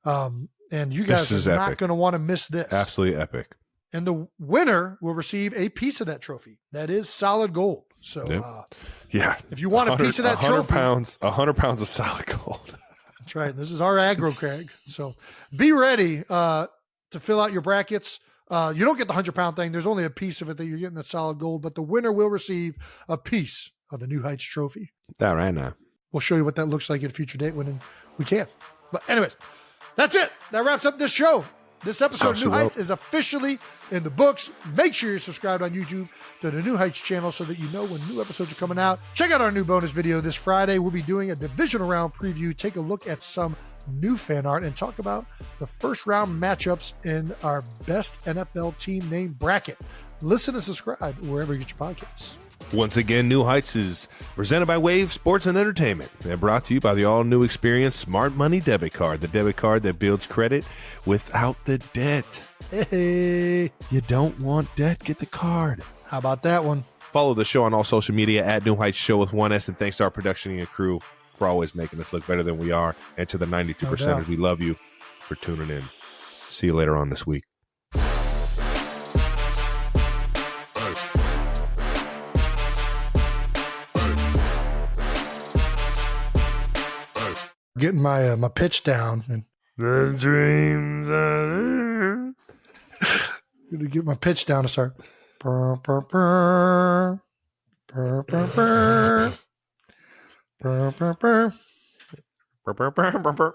And you guys is are not epic. going to want to miss this. Absolutely epic. And the winner will receive a piece of that trophy. That is solid gold. So, yeah, if you want a piece of that trophy, 100 pounds of solid gold. That's right. This is our aggro, Craig. So be ready to fill out your brackets. You don't get the 100-pound thing. There's only a piece of it that you're getting that solid gold, but the winner will receive a piece of the New Heights trophy. That right now. We'll show you what that looks like at a future date when we can. But anyways, that's it. That wraps up this show. This episode of New Heights is officially in the books. Make sure you're subscribed on YouTube to the New Heights channel so that you know when new episodes are coming out. Check out our new bonus video this Friday. We'll be doing a divisional round preview, take a look at some new fan art, and talk about the first round matchups in our best NFL team name bracket. Listen and subscribe wherever you get your podcasts. Once again, New Heights is presented by Wave Sports and Entertainment and brought to you by the all-new Experience Smart Money Debit Card, the debit card that builds credit without the debt. Hey, you don't want debt? Get the card. How about that one? Follow the show on all social media at New Heights Show with 1S, and thanks to our production and crew for always making us look better than we are, and to the 92%ers, we love you for tuning in. See you later on this week. Getting my pitch down. And the dreams are gonna get my pitch down to start. Burr, burr, burr. Burr, burr, burr. Burr, burr, burr. Burr, burr, burr, burr, burr.